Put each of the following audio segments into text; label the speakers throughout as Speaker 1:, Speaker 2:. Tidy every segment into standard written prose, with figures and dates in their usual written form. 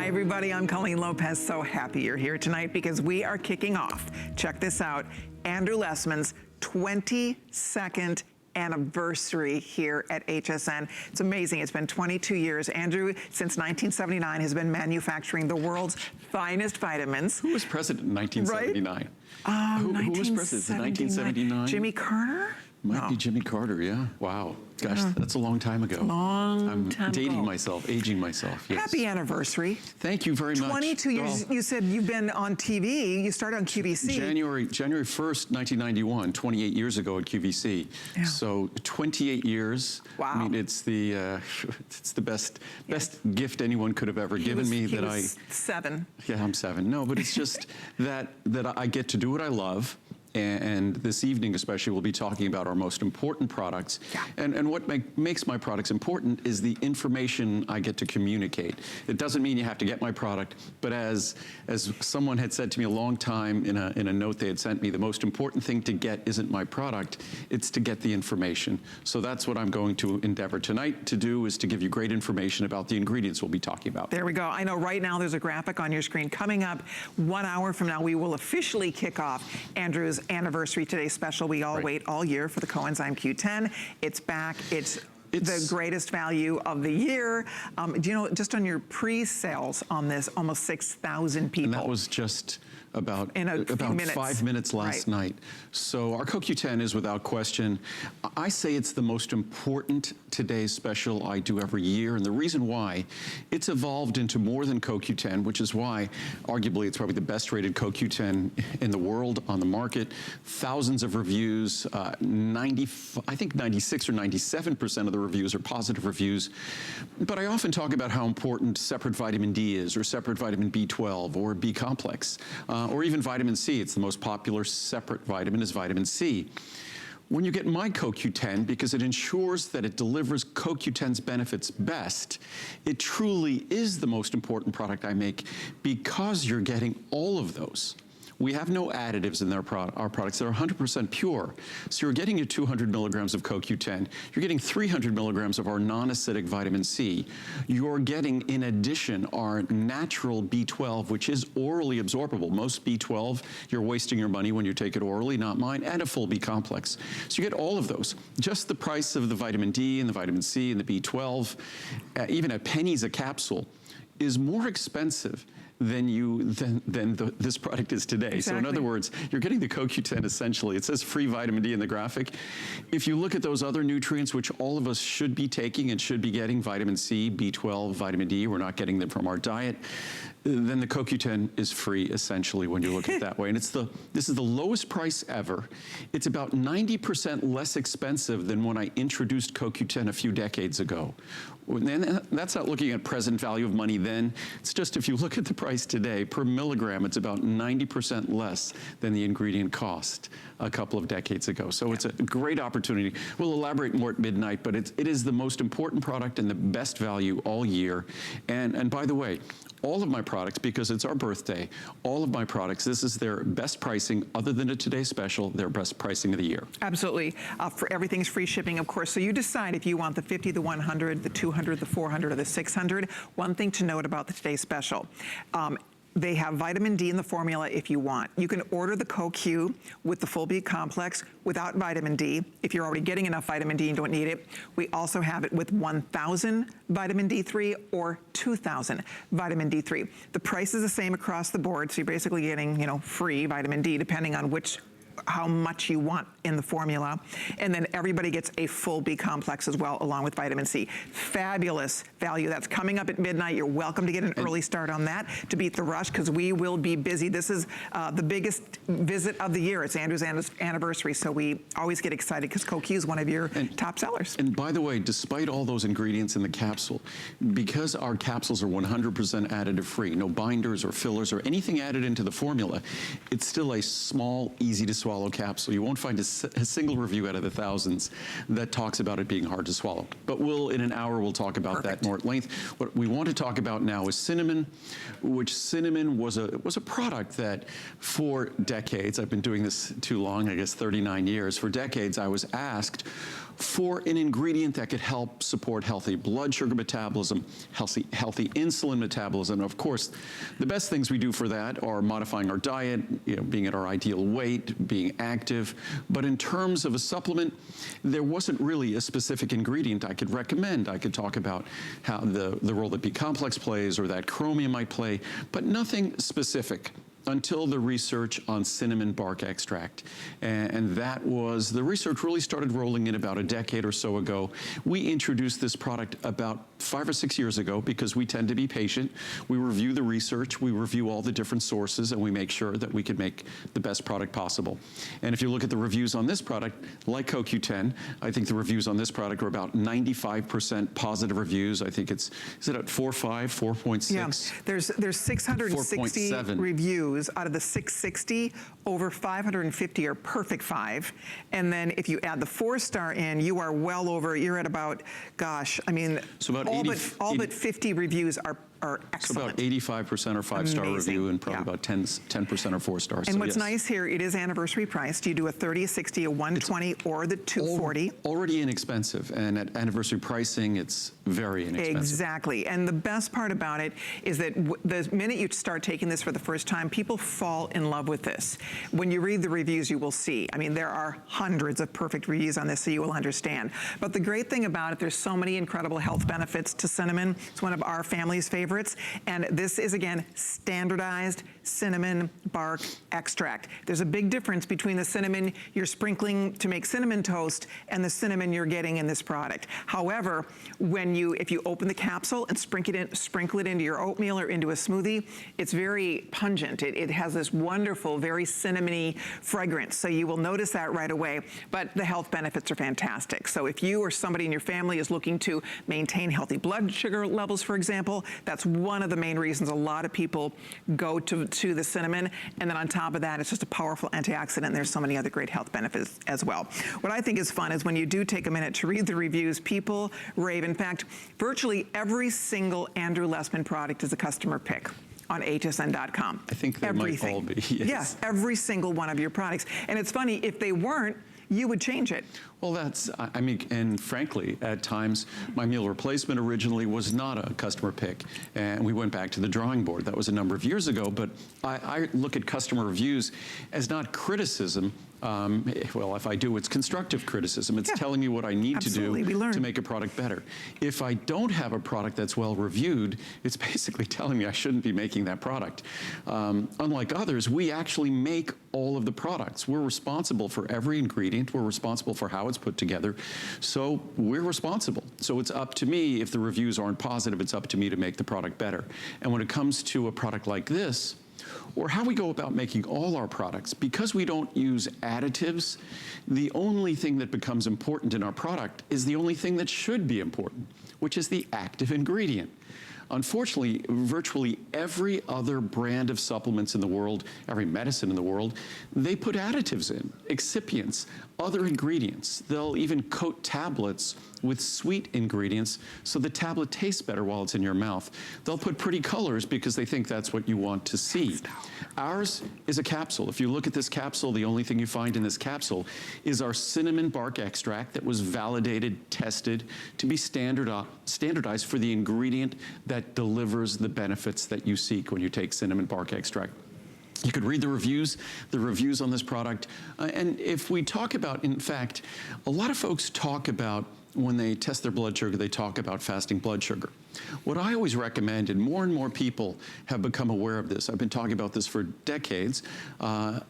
Speaker 1: everybody, I'm Colleen Lopez. So happy you're here tonight because we are kicking off, check this out, Andrew Lessman's 22nd anniversary here at HSN. It's amazing. It's been 22 years. Andrew, since 1979, has been manufacturing the world's finest vitamins.
Speaker 2: Who was president in 1979?
Speaker 1: Right?
Speaker 2: Who was president in 1979?
Speaker 1: Jimmy Carter?
Speaker 2: Might be Jimmy Carter, yeah. Wow. Gosh, that's a long time ago.
Speaker 1: I'm
Speaker 2: dating myself, aging myself. Yes.
Speaker 1: Happy anniversary.
Speaker 2: Thank you very much.
Speaker 1: 22 years. You said you've been on TV. You started on QVC.
Speaker 2: January 1st, 1991, 28 years ago at QVC.
Speaker 1: Yeah.
Speaker 2: So 28 years.
Speaker 1: Wow.
Speaker 2: I mean, it's the best gift anyone could have ever given me.
Speaker 1: He was 7.
Speaker 2: Yeah, I'm 7. No, but it's just that I get to do what I love. And this evening especially, we'll be talking about our most important products.
Speaker 1: Yeah.
Speaker 2: And what makes my products important is the information I get to communicate. It doesn't mean you have to get my product, but as someone had said to me a long time in a note they had sent me, the most important thing to get isn't my product, it's to get the information. So that's what I'm going to endeavor tonight to do, is to give you great information about the ingredients we'll be talking about.
Speaker 1: There we go. I know right now there's a graphic on your screen. Coming up 1 hour from now, we will officially kick off Andrew's anniversary today special. We all wait all year for the Coenzyme Q10. It's back. It's the greatest value of the year. Do you know, just on your pre-sales on this, almost 6,000 people.
Speaker 2: And that was just about 5 minutes last night. So our CoQ10 is without question. I say it's the most important today's special I do every year, and the reason why, it's evolved into more than CoQ10, which is why arguably it's probably the best rated CoQ10 in the world on the market. Thousands of reviews, I think 96 or 97% of the reviews are positive reviews. But I often talk about how important separate vitamin D is, or separate vitamin B12, or B complex. Or even vitamin C. It's the most popular separate vitamin is vitamin C. When you get my CoQ10, because it ensures that it delivers CoQ10's benefits best, it truly is the most important product I make because you're getting all of those. We have no additives in our products. They're 100% pure. So you're getting your 200 milligrams of CoQ10. You're getting 300 milligrams of our non-acidic vitamin C. You're getting, in addition, our natural B12, which is orally absorbable. Most B12, you're wasting your money when you take it orally, not mine, and a full B complex. So you get all of those. Just the price of the vitamin D and the vitamin C and the B12, even at pennies a capsule, is more expensive than this product is today. Exactly. So in other words, you're getting the CoQ10 essentially. It says free vitamin D in the graphic. If you look at those other nutrients, which all of us should be taking and should be getting, vitamin C, B12, vitamin D, we're not getting them from our diet, then the CoQ10 is free essentially when you look at it that way. And this is the lowest price ever. It's about 90% less expensive than when I introduced CoQ10 a few decades ago. And that's not looking at present value of money then. It's just if you look at the price today, per milligram, it's about 90% less than the ingredient cost a couple of decades ago. So it's a great opportunity. We'll elaborate more at midnight, but it is the most important product and the best value all year. And by the way, all of my products, because it's our birthday, all of my products, this is their best pricing other than a Today Special, their best pricing of the year.
Speaker 1: Absolutely. For everything's free shipping, of course. So you decide if you want the 50, the 100, the 200, the 400, or the 600. One thing to note about the Today Special. They have vitamin D in the formula if you want. You can order the CoQ with the full B complex without vitamin D. If you're already getting enough vitamin D and don't need it, we also have it with 1,000 vitamin D3 or 2,000 vitamin D3. The price is the same across the board, so you're basically getting, you know, free vitamin D depending on how much you want in the formula. And then everybody gets a full B complex as well, along with vitamin C. Fabulous value. That's coming up at midnight. You're welcome to get an early start on that to beat the rush, because we will be busy. This is the biggest visit of the year. It's Andrew's anniversary, so we always get excited because CoQ is one of your top sellers.
Speaker 2: And by the way, despite all those ingredients in the capsule, because our capsules are 100% additive free, no binders or fillers or anything added into the formula, it's still a small, easy to swallow capsule. You won't find a single review out of the thousands that talks about it being hard to swallow. But in an hour, we'll talk about that more at length. What we want to talk about now is cinnamon, which cinnamon was a product that for decades, I've been doing this too long, I guess 39 years, for decades I was asked, for an ingredient that could help support healthy blood sugar metabolism, healthy insulin metabolism. And of course, the best things we do for that are modifying our diet, being at our ideal weight, being active. But in terms of a supplement, there wasn't really a specific ingredient I could recommend. I could talk about how the role that B-complex plays or that chromium might play, but nothing specific until the research on cinnamon bark extract. And that was, the research really started rolling in about a decade or so ago. We introduced this product about 5 or 6 years ago because we tend to be patient. We review the research, we review all the different sources, and we make sure that we can make the best product possible. And if you look at the reviews on this product, like CoQ10, I think the reviews on this product are about 95% positive reviews. I think is it at 4.5, 4.6?
Speaker 1: Yeah, there's 660 reviews out of the 660, over 550 are perfect 5. And then if you add the 4-star in, you are well over, you're at about, gosh, I mean,
Speaker 2: so about
Speaker 1: all but 50 reviews are excellent.
Speaker 2: So about 85% are 5-star review and probably about 10% are 4 stars.
Speaker 1: And so what's nice here, it is anniversary priced. You do a 30, a 60, a 120, or the 240.
Speaker 2: Already inexpensive, and at anniversary pricing, it's very inexpensive.
Speaker 1: Exactly, and the best part about it is that the minute you start taking this for the first time, people fall in love with this. When you read the reviews, you will see. I mean, there are hundreds of perfect reviews on this, so you will understand. But the great thing about it, there's so many incredible health benefits to cinnamon. It's one of our family's favorites. And this is, again, standardized cinnamon bark extract. There's a big difference between the cinnamon you're sprinkling to make cinnamon toast and the cinnamon you're getting in this product. However, if you open the capsule and sprinkle it into your oatmeal or into a smoothie, it's very pungent. It has this wonderful, very cinnamony fragrance. So you will notice that right away. But the health benefits are fantastic. So if you or somebody in your family is looking to maintain healthy blood sugar levels, for example, that's one of the main reasons a lot of people go to the cinnamon. And then on top of that, it's just a powerful antioxidant. And there's so many other great health benefits as well. What I think is fun is when you do take a minute to read the reviews, people rave. In fact, virtually every single Andrew Lessman product is a customer pick on hsn.com.
Speaker 2: I think they might all be, yes.
Speaker 1: Yes, every single one of your products. And it's funny, if they weren't, you would change it.
Speaker 2: Well, I mean, and frankly, at times, my meal replacement originally was not a customer pick, and we went back to the drawing board. That was a number of years ago, but I look at customer reviews as not criticism. Well, if I do, it's constructive criticism. It's telling me what I need to do to make a product better. If I don't have a product that's well reviewed, it's basically telling me I shouldn't be making that product. Unlike others, we actually make all of the products. We're responsible for every ingredient. We're responsible for how it's put together. So we're responsible. So it's up to me. If the reviews aren't positive, it's up to me to make the product better. And when it comes to a product like this, or how we go about making all our products, because we don't use additives, the only thing that becomes important in our product is the only thing that should be important, which is the active ingredient. Unfortunately, virtually every other brand of supplements in the world, every medicine in the world, they put additives in, excipients, other ingredients. They'll even coat tablets with sweet ingredients so the tablet tastes better while it's in your mouth. They'll put pretty colors because they think that's what you want to see. Ours is a capsule. If you look at this capsule, the only thing you find in this capsule is our cinnamon bark extract that was validated, tested to be standardized for the ingredient that delivers the benefits that you seek when you take cinnamon bark extract. You could read the reviews on this product. And if we talk about, in fact, a lot of folks talk about when they test their blood sugar, they talk about fasting blood sugar. What I always recommend, and more people have become aware of this, I've been talking about this for decades,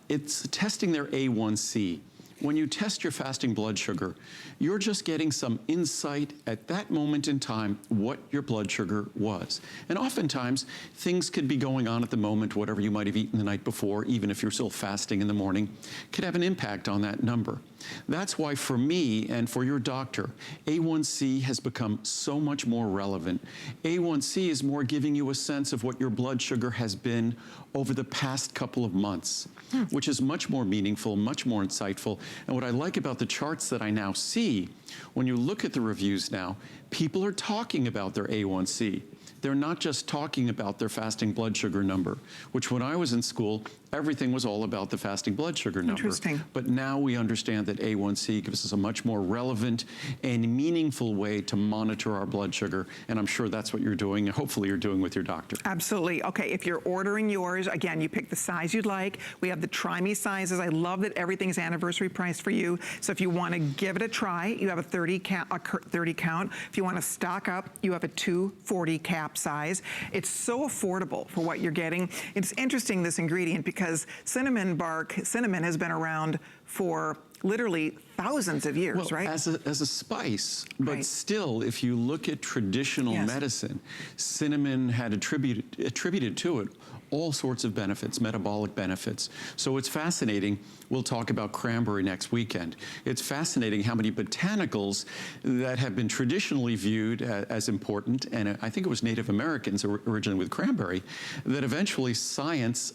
Speaker 2: it's testing their A1C. When you test your fasting blood sugar, you're just getting some insight at that moment in time what your blood sugar was. And oftentimes, things could be going on at the moment, whatever you might have eaten the night before, even if you're still fasting in the morning, could have an impact on that number. That's why for me and for your doctor, A1C has become so much more relevant. A1C is more giving you a sense of what your blood sugar has been over the past couple of months, which is much more meaningful, much more insightful. And what I like about the charts that I now see, when you look at the reviews now, people are talking about their A1C. they're not just talking about their fasting blood sugar number, which when I was in school, everything was all about the fasting blood sugar number.
Speaker 1: Interesting.
Speaker 2: But now we understand that A1C gives us a much more relevant and meaningful way to monitor our blood sugar, and I'm sure that's what you're doing, and hopefully you're doing with your doctor.
Speaker 1: Absolutely. Okay, if you're ordering yours, again, you pick the size you'd like. We have the Try Me sizes. I love that everything's anniversary priced for you. So if you want to give it a try, you have a 30 count. If you want to stock up, you have a 240 cap size. It's so affordable for what you're getting. It's interesting, this ingredient, because cinnamon has been around for literally thousands of years,
Speaker 2: well,
Speaker 1: right?
Speaker 2: As a spice, but
Speaker 1: right.
Speaker 2: Still, if you look at traditional
Speaker 1: yes.
Speaker 2: medicine, cinnamon had attributed to it all sorts of benefits, metabolic benefits. So it's fascinating. We'll talk about cranberry next weekend. It's fascinating how many botanicals that have been traditionally viewed as important, and I think it was Native Americans originally with cranberry, that eventually science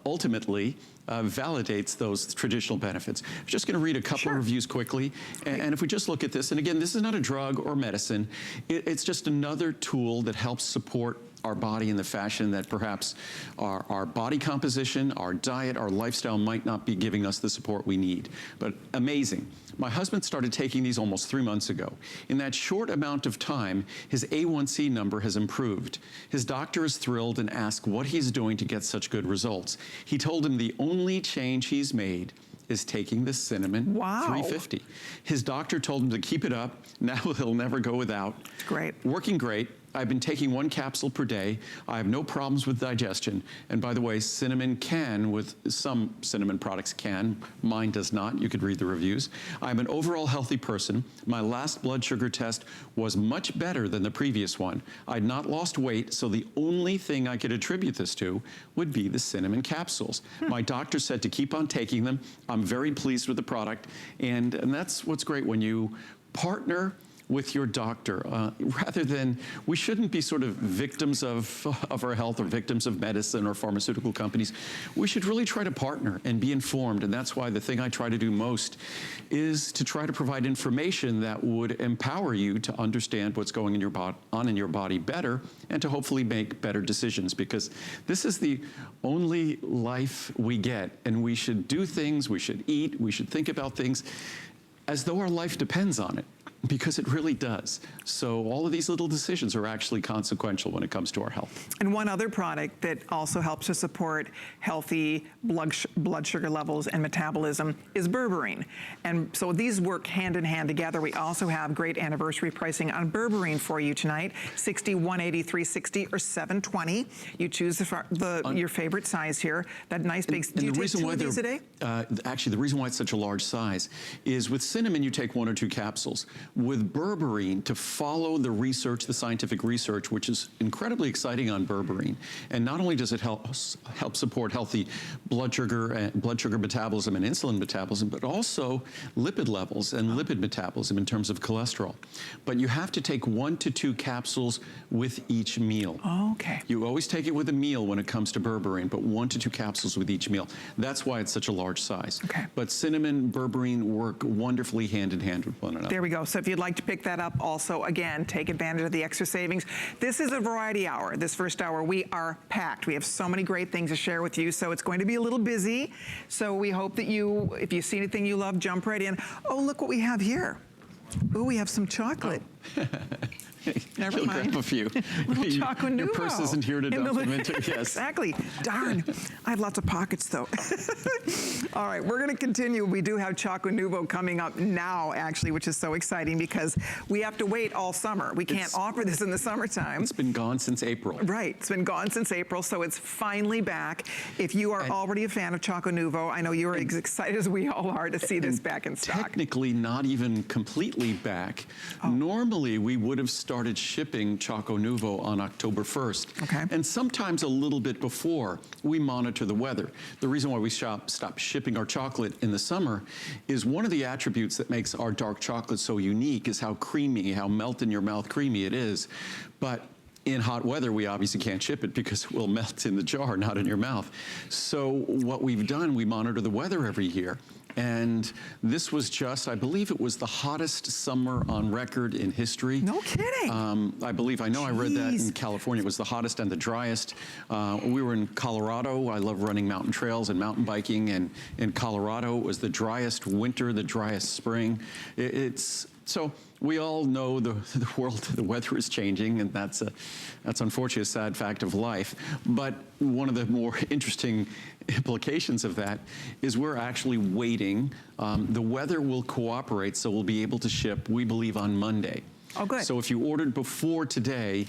Speaker 2: ultimately validates those traditional benefits. I'm just going to read a couple of reviews quickly. And if we just look at this, and again, this is not a drug or medicine. It's just another tool that helps support our body in the fashion that perhaps our body composition, our diet, our lifestyle might not be giving us the support we need. But amazing. My husband started taking these almost 3 months ago. In that short amount of time, his A1C number has improved. His doctor is thrilled and asked what he's doing to get such good results. He told him the only change he's made is taking the cinnamon 350. His doctor told him to keep it up. Now he'll never go without.
Speaker 1: Great.
Speaker 2: Working great. I've been taking 1 capsule per day. I have no problems with digestion. And by the way, cinnamon can, with some cinnamon products can, mine does not. You could read the reviews. I'm an overall healthy person. My last blood sugar test was much better than the previous one. I'd not lost weight, so the only thing I could attribute this to would be the cinnamon capsules. My doctor said to keep on taking them. I'm very pleased with the product. And that's what's great when you partner with your doctor, rather than, we shouldn't be sort of victims of our health or victims of medicine or pharmaceutical companies. We should really try to partner and be informed, and that's why the thing I try to do most is to try to provide information that would empower you to understand what's going on in your body better and to hopefully make better decisions, because this is the only life we get, and we should do things, we should eat, we should think about things as though our life depends on it. Because it really does. So all of these little decisions are actually consequential when it comes to our health.
Speaker 1: And one other product that also helps to support healthy blood sugar levels and metabolism is berberine. And so these work hand in hand together. We also have great anniversary pricing on berberine for you tonight, $60, $180, $360, or $720. You choose your favorite size here. That nice big, do you take 2 of these a day?
Speaker 2: Actually, the reason why it's such a large size is with cinnamon, you take 1 or 2 capsules. With berberine, to follow the research, the scientific research, which is incredibly exciting on berberine, and not only does it help support healthy blood sugar metabolism and insulin metabolism, but also lipid levels and lipid metabolism in terms of cholesterol. But you have to take 1 to 2 capsules with each meal.
Speaker 1: Oh, okay.
Speaker 2: You always take it with a meal when it comes to berberine, but 1 to 2 capsules with each meal. That's why it's such a large size.
Speaker 1: Okay.
Speaker 2: But cinnamon, berberine work wonderfully hand in hand with one another.
Speaker 1: There we go. So if you'd like to pick that up, also, again, take advantage of the extra savings. This is a variety hour. This first hour, we are packed. We have so many great things to share with you, so it's going to be a little busy. So we hope that you, if you see anything you love, jump right in. Oh, look what we have here. Ooh, we have some chocolate.
Speaker 2: Oh.
Speaker 1: Never mind.
Speaker 2: Grab a few.
Speaker 1: Little Choco Nouveau.
Speaker 2: Your purse isn't here to dump them into. Yes.
Speaker 1: Exactly. Darn. I have lots of pockets, though. All right, we're going to continue. We do have Choco Nouveau coming up now, actually, which is so exciting because we have to wait all summer. We can't offer this in the summertime.
Speaker 2: It's been gone since April.
Speaker 1: Right. It's been gone since April, so it's finally back. If you are already a fan of Choco Nouveau, I know you're as excited as we all are to see this back in stock.
Speaker 2: Technically not even completely back. Normally, we would have started shipping Choco Nouveau on October 1st.
Speaker 1: Okay.
Speaker 2: And sometimes a little bit before, we monitor the weather. The reason why we stop shipping our chocolate in the summer is one of the attributes that makes our dark chocolate so unique is how creamy, how melt in your mouth creamy it is. But in hot weather, we obviously can't ship it because it will melt in the jar, not in your mouth. So what we've done, we monitor the weather every year. And this was just, I believe it was the hottest summer on record in history.
Speaker 1: No kidding.
Speaker 2: I believe, I know I read that in California. It was the hottest and the driest. We were in Colorado. I love running mountain trails and mountain biking. And in Colorado, it was the driest winter, the driest spring. So we all know the weather is changing, and that's unfortunately a sad fact of life. But one of the more interesting implications of that is we're actually waiting. The weather will cooperate, so we'll be able to ship, we believe, on Monday.
Speaker 1: Oh, good.
Speaker 2: So if you ordered before today,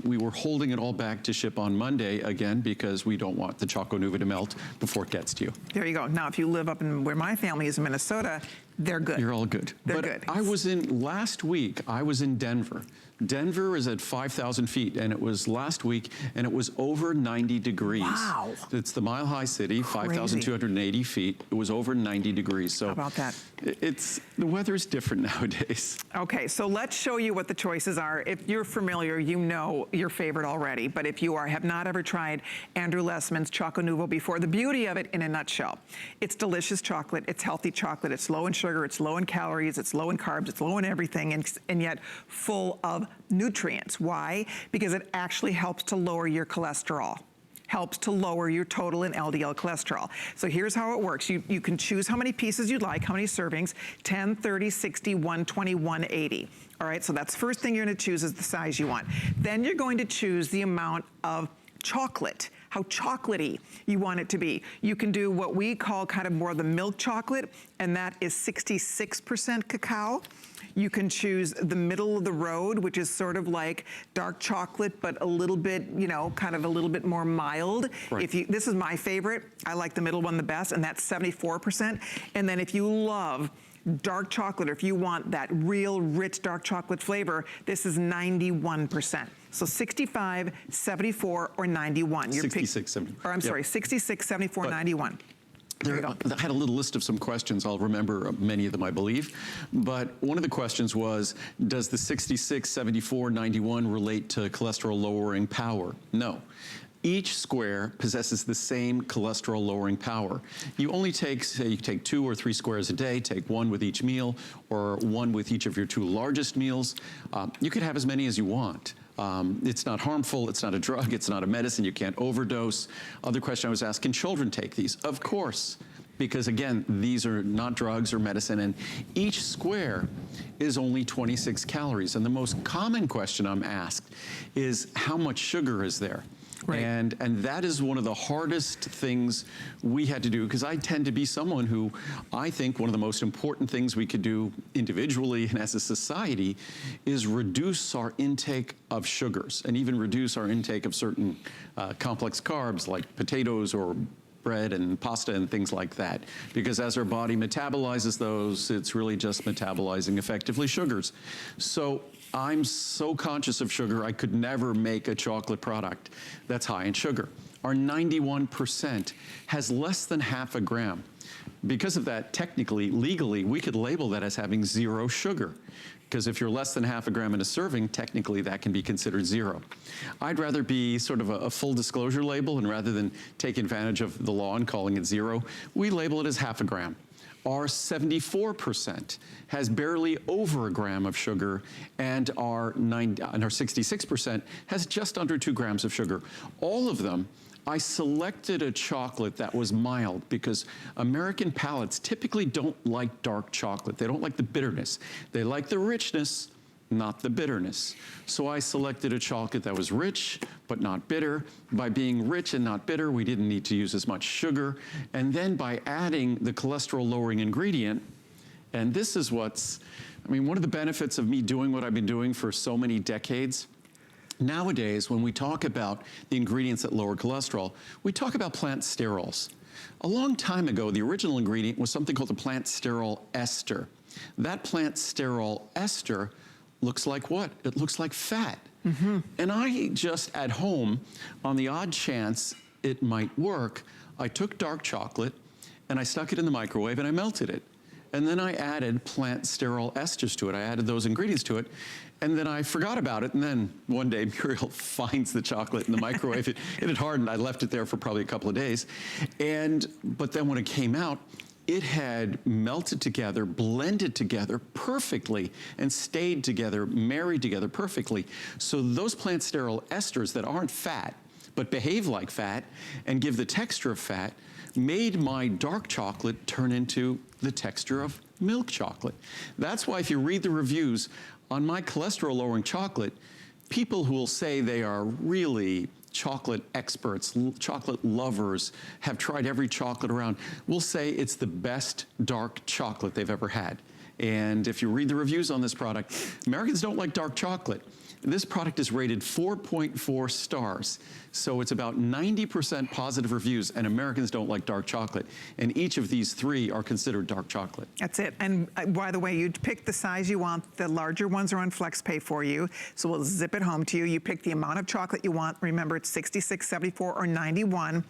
Speaker 2: we were holding it all back to ship on Monday, again, because we don't want the Choco Nuvo to melt before it gets to you.
Speaker 1: There you go. Now, if you live up in where my family is in Minnesota, they're good.
Speaker 2: You're all good.
Speaker 1: They're good.
Speaker 2: Last week, I was in Denver. Denver is at 5,000 feet, and it was last week, and it was over 90 degrees.
Speaker 1: Wow.
Speaker 2: It's the Mile High City, 5,280 feet. It was over 90 degrees. So
Speaker 1: how about that?
Speaker 2: The weather is different nowadays.
Speaker 1: Okay, so let's show you what the choices are. If you're familiar, you know your favorite already, but if you have not ever tried Andrew Lessman's Choco Nuvo before, the beauty of it in a nutshell, it's delicious chocolate, it's healthy chocolate, it's low in sugar, it's low in calories, it's low in carbs, it's low in everything, and yet full of nutrients. Why? Because it actually helps to lower your cholesterol. Helps to lower your total and LDL cholesterol. So here's how it works. You can choose how many pieces you'd like, how many servings, 10, 30, 60, 120, 180. All right, so that's first thing you're gonna choose is the size you want. Then you're going to choose the amount of chocolate, how chocolatey you want it to be. You can do what we call kind of more the milk chocolate, and that is 66% cacao. You can choose the middle of the road, which is sort of like dark chocolate, but a little bit, kind of a little bit more mild.
Speaker 2: Right.
Speaker 1: This is my favorite. I like the middle one the best, and that's 74%. And then if you love dark chocolate, or if you want that real rich dark chocolate flavor, this is 91%. So 65, 74, or 91.
Speaker 2: 66, 74.
Speaker 1: Or I'm sorry, 66, 74, 91.
Speaker 2: I had a little list of some questions. I'll remember many of them, I believe. But one of the questions was, does the 66, 74, 91 relate to cholesterol lowering power? No. Each square possesses the same cholesterol lowering power. You only take, say, you take 2 or 3 squares a day, take 1 with each meal, or 1 with each of your 2 largest meals. You could have as many as you want. It's not harmful, it's not a drug, it's not a medicine, you can't overdose. Other question I was asked, can children take these? Of course, because again, these are not drugs or medicine, and each square is only 26 calories. And the most common question I'm asked is, how much sugar is there? Right. And that is one of the hardest things we had to do, because I tend to be someone who, I think one of the most important things we could do individually and as a society is reduce our intake of sugars, and even reduce our intake of certain complex carbs like potatoes or bread and pasta and things like that. Because as our body metabolizes those, it's really just metabolizing effectively sugars. So I'm so conscious of sugar, I could never make a chocolate product that's high in sugar. Our 91% has less than half a gram. Because of that, technically, legally, we could label that as having 0 sugar. Because if you're less than half a gram in a serving, technically that can be considered 0. I'd rather be sort of a full disclosure label, and rather than take advantage of the law and calling it 0, we label it as half a gram. Our 74% has barely over a gram of sugar, and our 66% has just under 2 grams of sugar. All of them, I selected a chocolate that was mild, because American palates typically don't like dark chocolate. They don't like the bitterness. They like the richness, not the bitterness. So I selected a chocolate that was rich, but not bitter. By being rich and not bitter, we didn't need to use as much sugar. And then by adding the cholesterol-lowering ingredient, and this is one of the benefits of me doing what I've been doing for so many decades. Nowadays, when we talk about the ingredients that lower cholesterol, we talk about plant sterols. A long time ago, the original ingredient was something called the plant sterol ester. That plant sterol ester looks like what? It looks like fat. Mm-hmm. And I just, at home, on the odd chance it might work, I took dark chocolate and I stuck it in the microwave and I melted it. And then I added plant sterol esters to it. I added those ingredients to it. And then I forgot about it. And then one day Muriel finds the chocolate in the microwave. It had hardened. I left it there for probably a couple of days. But then when it came out, it had melted together, blended together perfectly, and stayed together, married together perfectly. So those plant sterol esters that aren't fat, but behave like fat and give the texture of fat, made my dark chocolate turn into the texture of milk chocolate. That's why if you read the reviews on my cholesterol-lowering chocolate, people who will say they are really chocolate experts, chocolate lovers, have tried every chocolate around, will say it's the best dark chocolate they've ever had. And if you read the reviews on this product, Americans don't like dark chocolate. This product is rated 4.4 stars. So it's about 90% positive reviews, and Americans don't like dark chocolate. And each of these three are considered dark chocolate.
Speaker 1: That's it. And by the way, you pick the size you want. The larger ones are on FlexPay for you. So we'll zip it home to you. You pick the amount of chocolate you want. Remember, it's 66, 74, or 91,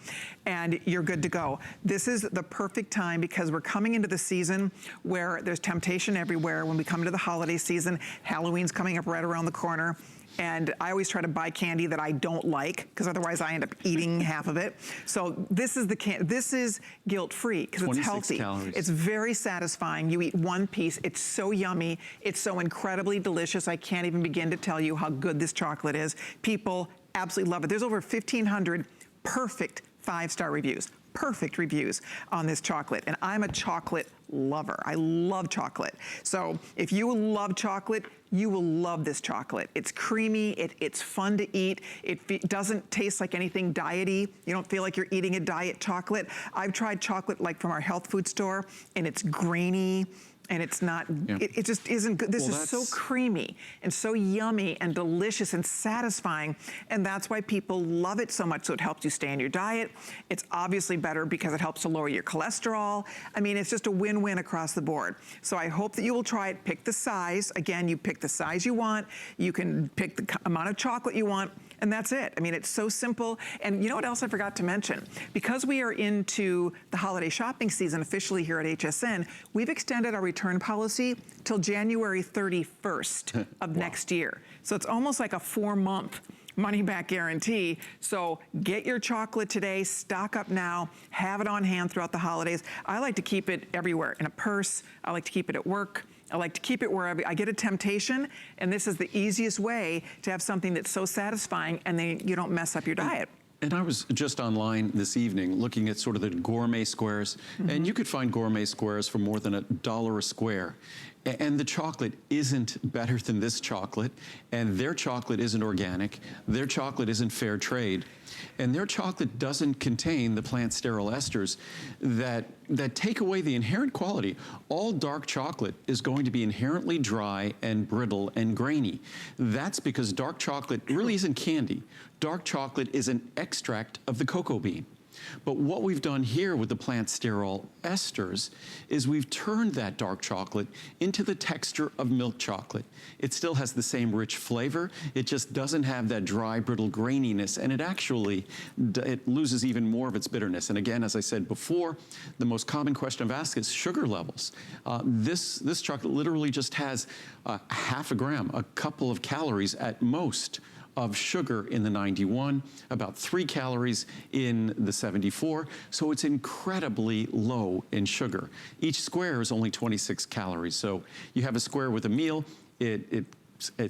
Speaker 1: and you're good to go. This is the perfect time because we're coming into the season where there's temptation everywhere. When we come to the holiday season, Halloween's coming up right around the corner. And I always try to buy candy that I don't like, because otherwise I end up eating half of it. So this is this is guilt-free because it's healthy.
Speaker 2: Calories.
Speaker 1: It's very satisfying. You eat one piece. It's so yummy. It's so incredibly delicious. I can't even begin to tell you how good this chocolate is. People absolutely love it. There's over 1,500 perfect 5-star reviews. Perfect reviews on this chocolate. And I'm a chocolate lover. I love chocolate. So if you love chocolate, you will love this chocolate. It's creamy, it's fun to eat. It doesn't taste like anything diety. You don't feel like you're eating a diet chocolate. I've tried chocolate like from our health food store, and it's grainy, and it's not, it just isn't good. This is so creamy and so yummy and delicious and satisfying, and that's why people love it so much. So it helps you stay on your diet. It's obviously better because it helps to lower your cholesterol. I mean, it's just a win-win across the board. So I hope that you will try it. Pick the size. Again, you pick the size you want. You can pick the amount of chocolate you want. And that's it. I mean, it's so simple. And you know what else I forgot to mention? Because we are into the holiday shopping season officially here at HSN, we've extended our return policy till January 31st of next year. So it's almost like a 4-month money-back guarantee. So get your chocolate today, stock up now, have it on hand throughout the holidays. I like to keep it everywhere, in a purse. I like to keep it at work. I like to keep it wherever I get a temptation, and this is the easiest way to have something that's so satisfying and then you don't mess up your diet.
Speaker 2: And I was just online this evening looking at sort of the gourmet squares, and you could find gourmet squares for more than $1 a square. And the chocolate isn't better than this chocolate, and their chocolate isn't organic, their chocolate isn't fair trade, and their chocolate doesn't contain the plant sterol esters that take away the inherent quality. All dark chocolate is going to be inherently dry and brittle and grainy. That's because dark chocolate really isn't candy. Dark chocolate is an extract of the cocoa bean. But what we've done here with the plant sterol esters is we've turned that dark chocolate into the texture of milk chocolate. It still has the same rich flavor. It just doesn't have that dry, brittle graininess, and it loses even more of its bitterness. And again, as I said before, the most common question I've asked is sugar levels. This chocolate literally just has half a gram, a couple of calories at most, of sugar in the 91, about 3 calories in the 74, so it's incredibly low in sugar. Each square is only 26 calories, so you have a square with a meal, it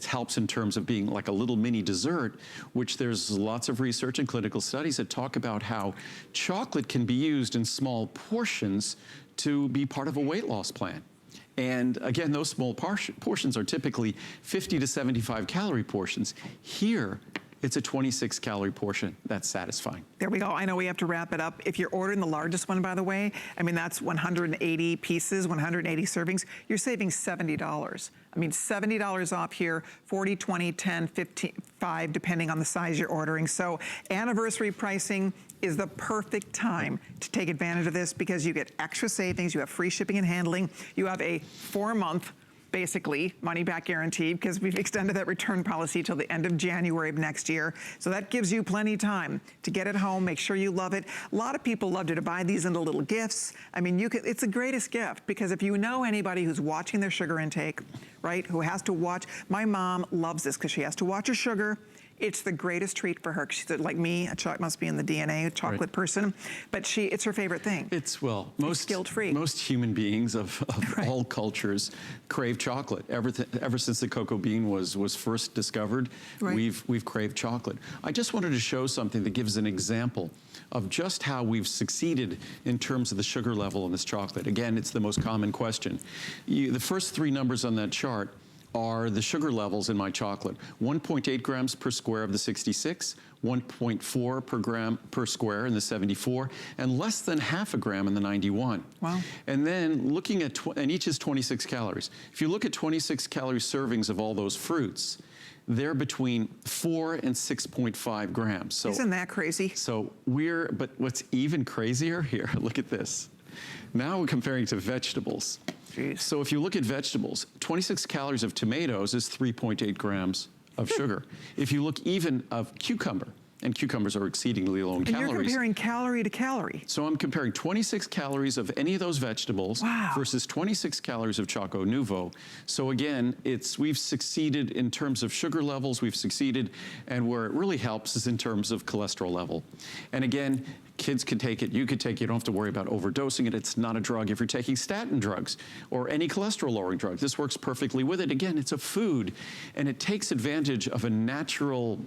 Speaker 2: helps in terms of being like a little mini dessert, which there's lots of research and clinical studies that talk about how chocolate can be used in small portions to be part of a weight loss plan. And again, those small portions are typically 50 to 75 calorie portions. Here, it's a 26 calorie portion. That's satisfying.
Speaker 1: There we go. I know we have to wrap it up. If you're ordering the largest one, by the way, I mean, that's 180 pieces, 180 servings. You're saving $70. I mean, $70 off here, 40, 20, 10, 15, 5, depending on the size you're ordering. So anniversary pricing is the perfect time to take advantage of this because you get extra savings, you have free shipping and handling, you have a 4-month basically money-back guarantee because we've extended that return policy till the end of January of next year. So that gives you plenty of time to get it home, make sure you love it. A lot of people love to buy these into little gifts. I mean, it's the greatest gift because if you know anybody who's watching their sugar intake, right, who has to watch, my mom loves this because she has to watch her sugar It's the greatest treat for her. She's like me, a chocolate must be in the DNA, a chocolate person, but it's her favorite thing.
Speaker 2: It's, well, most
Speaker 1: guilt-free.
Speaker 2: Most human beings of all cultures crave chocolate. Ever since the cocoa bean was first discovered, we've craved chocolate. I just wanted to show something that gives an example of just how we've succeeded in terms of the sugar level in this chocolate. Again, it's the most common question. The first three numbers on that chart are the sugar levels in my chocolate. 1.8 grams per square of the 66, 1.4 per gram per square in the 74, and less than half a gram in the 91.
Speaker 1: Wow.
Speaker 2: And then looking at, and each is 26 calories. If you look at 26 calorie servings of all those fruits, they're between 4 and 6.5 grams. So,
Speaker 1: isn't that crazy?
Speaker 2: So but what's even crazier here, look at this. Now we're comparing to vegetables.
Speaker 1: Jeez.
Speaker 2: So if you look at vegetables, 26 calories of tomatoes is 3.8 grams of sugar. If you look even of cucumber, and cucumbers are exceedingly low in calories.
Speaker 1: And you're comparing calorie to calorie.
Speaker 2: So I'm comparing 26 calories of any of those vegetables versus 26 calories of Choco Nouveau. So again, we've succeeded in terms of sugar levels, we've succeeded, and where it really helps is in terms of cholesterol level. And again, kids can take it, you could take it, you don't have to worry about overdosing it. It's not a drug if you're taking statin drugs or any cholesterol lowering drug. This works perfectly with it. Again, it's a food, and it takes advantage of a natural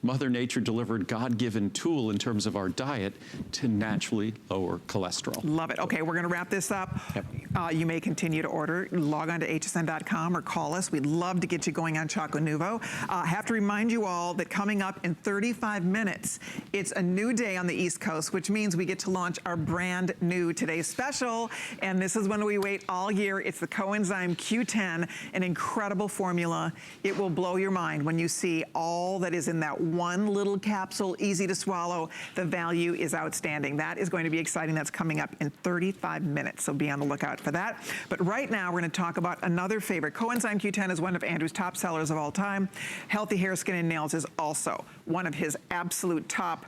Speaker 2: Mother Nature delivered God-given tool in terms of our diet to naturally lower cholesterol.
Speaker 1: Love it. Okay, we're gonna wrap this up.
Speaker 2: Yep.
Speaker 1: You may continue to order. Log on to hsn.com or call us. We'd love to get you going on Choco Nouveau. I have to remind you all that coming up in 35 minutes, it's a new day on the East Coast, which means we get to launch our brand new Today's Special, and this is when we wait all year. It's the Coenzyme Q10, an incredible formula. It will blow your mind when you see all that is in that one little capsule, easy to swallow. The value is outstanding. That is going to be exciting. That's coming up in 35 minutes, so be on the lookout for that. But right now, we're going to talk about another favorite. Coenzyme Q10 is one of Andrew's top sellers of all time. Healthy Hair, Skin, and Nails is also one of his absolute top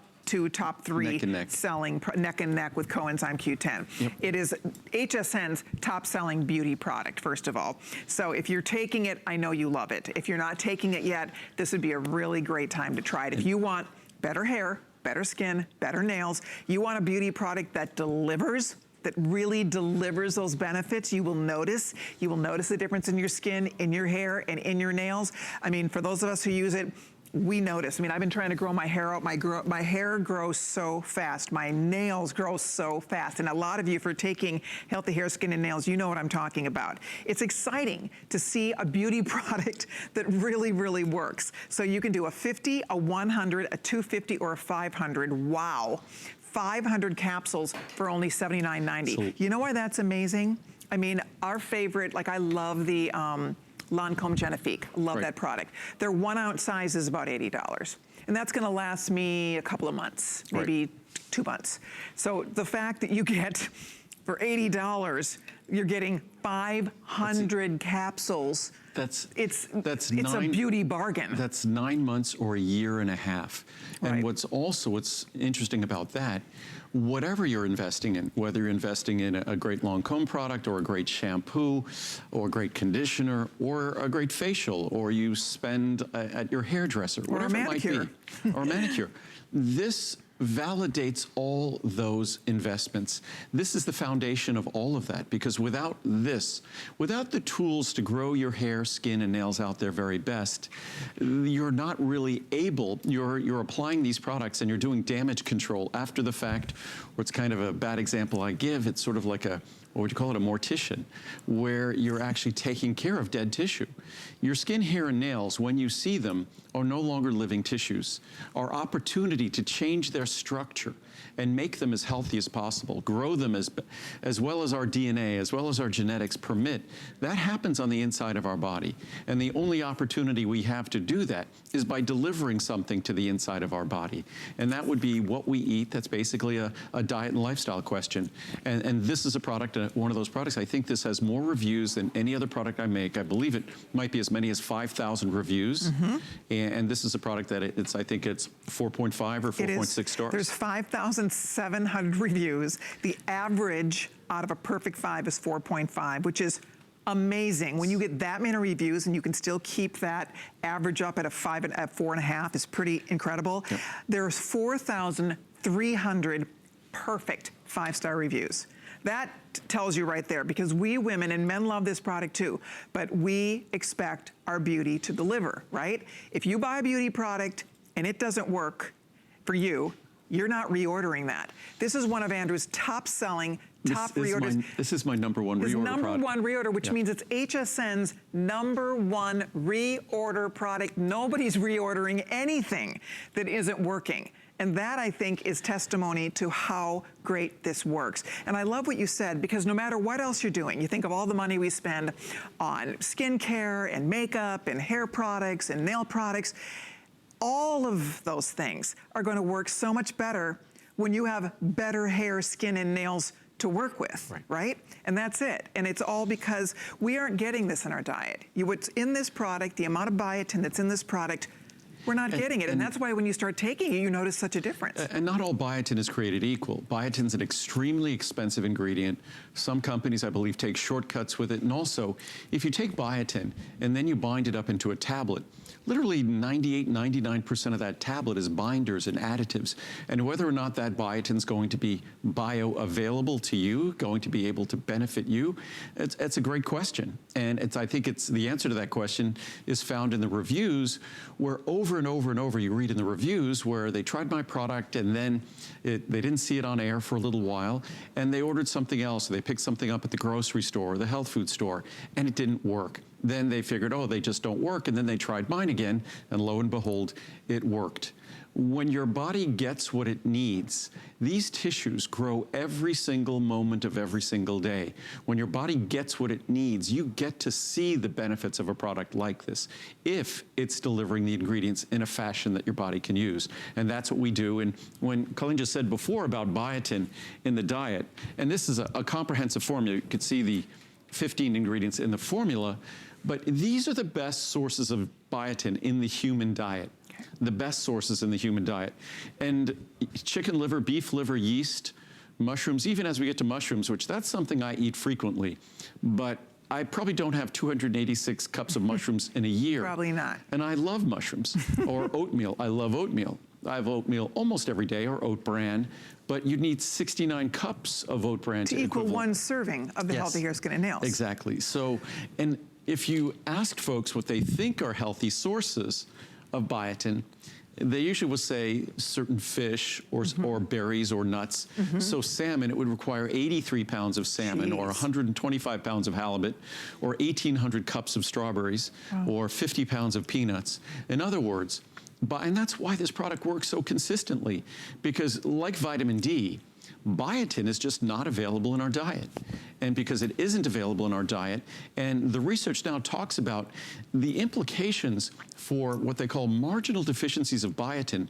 Speaker 1: three selling neck and neck with Coenzyme Q10. Yep. It is HSN's top selling beauty product, first of all. So if you're taking it, I know you love it. If you're not taking it yet, this would be a really great time to try it. If you want better hair, better skin, better nails, you want a beauty product that delivers, that really delivers those benefits, you will notice the difference in your skin, in your hair, and in your nails. I mean, for those of us who use it, we notice. I mean, I've been trying to grow my hair out. My hair grows so fast. My nails grow so fast. And a lot of you, if you're taking Healthy Hair, Skin, and Nails, you know what I'm talking about. It's exciting to see a beauty product that really, really works. So you can do a 50, a 100, a 250, or a 500. Wow. 500 capsules for only $79.90. So, you know why that's amazing? I mean, our favorite, like I love the Lancome Genifique. Love that product. Their 1 ounce size is about $80. And that's gonna last me a couple of months, maybe 2 months. So the fact that you get, for $80, you're getting 500 capsules. It's a beauty bargain.
Speaker 2: That's 9 months or a year and a half. And what's interesting about that, whatever you're investing in, whether you're investing in a great Lancome product or a great shampoo or a great conditioner or a great facial, or you spend at your hairdresser, whatever it might be, or a manicure, this validates all those investments. This is the foundation of all of that, because without this, without the tools to grow your hair, skin, and nails out their very best, you're not really able, you're applying these products and you're doing damage control after the fact, or it's kind of a bad example I give, it's sort of like a, what would you call it, a mortician, where you're actually taking care of dead tissue. Your skin, hair, and nails, when you see them, are no longer living tissues. Our opportunity to change their structure and make them as healthy as possible, grow them as well as our DNA, as well as our genetics permit, that happens on the inside of our body. And the only opportunity we have to do that is by delivering something to the inside of our body. And that would be what we eat. That's basically a diet and lifestyle question. And this is a product, one of those products. I think this has more reviews than any other product I make. I believe it might be as many as 5,000 reviews. Mm-hmm. And this is a product that I think it's 4.5 or 4.6 stars.
Speaker 1: There's 5,700 reviews. The average out of a perfect 5 is 4.5, which is Amazing. When you get that many reviews and you can still keep that average up at a 4.5 is pretty incredible.
Speaker 2: Yep.
Speaker 1: There's 4,300 perfect 5-star reviews. That tells you right there, because we women, and men love this product too, but we expect our beauty to deliver, right? If you buy a beauty product and it doesn't work for you, you're not reordering that. This is one of Andrew's top-selling, top reorders.
Speaker 2: This is my number one reorder
Speaker 1: His
Speaker 2: product.
Speaker 1: number one reorder, which means it's HSN's number one reorder product. Nobody's reordering anything that isn't working. And that, I think, is testimony to how great this works. And I love what you said, because no matter what else you're doing, you think of all the money we spend on skincare and makeup and hair products and nail products, all of those things are going to work so much better when you have better hair, skin, and nails to work with, right? And that's it. And it's all because we aren't getting this in our diet. What's in this product, the amount of biotin that's in this product, we're not getting it. And that's why when you start taking it, you notice such a difference.
Speaker 2: And not all biotin is created equal. Biotin's an extremely expensive ingredient. Some companies, I believe, take shortcuts with it. And also, if you take biotin and then you bind it up into a tablet, literally 98, 99% of that tablet is binders and additives. And whether or not that biotin is going to be bioavailable to you, going to be able to benefit you, it's a great question. And I think the answer to that question is found in the reviews, where over and over and over you read in the reviews where they tried my product and then they didn't see it on air for a little while and they ordered something else. They picked something up at the grocery store or the health food store and it didn't work. Then they figured, oh, they just don't work, and then they tried mine again, and lo and behold, it worked. When your body gets what it needs, these tissues grow every single moment of every single day. When your body gets what it needs, you get to see the benefits of a product like this, if it's delivering the ingredients in a fashion that your body can use. And that's what we do. And when Colleen just said before about biotin in the diet, and this is a comprehensive formula, you could see the 15 ingredients in the formula, but these are the best sources of biotin in the human diet. The best sources in the human diet. And chicken liver, beef liver, yeast, mushrooms, even as we get to mushrooms, which that's something I eat frequently, but I probably don't have 286 cups of mushrooms in a year.
Speaker 1: Probably not.
Speaker 2: And I love mushrooms. Or oatmeal. I love oatmeal. I have oatmeal almost every day, or oat bran, but you need 69 cups of oat bran to
Speaker 1: equal one serving of the healthy hair, skin, and nails.
Speaker 2: Exactly. So, and if you asked folks what they think are healthy sources of biotin, they usually will say certain fish or berries or nuts. So salmon, it would require 83 pounds of salmon or 125 pounds of halibut or 1,800 cups of strawberries or 50 pounds of peanuts. In other words, and that's why this product works so consistently, because like vitamin D, biotin is just not available in our diet. And because it isn't available in our diet, and the research now talks about the implications for what they call marginal deficiencies of biotin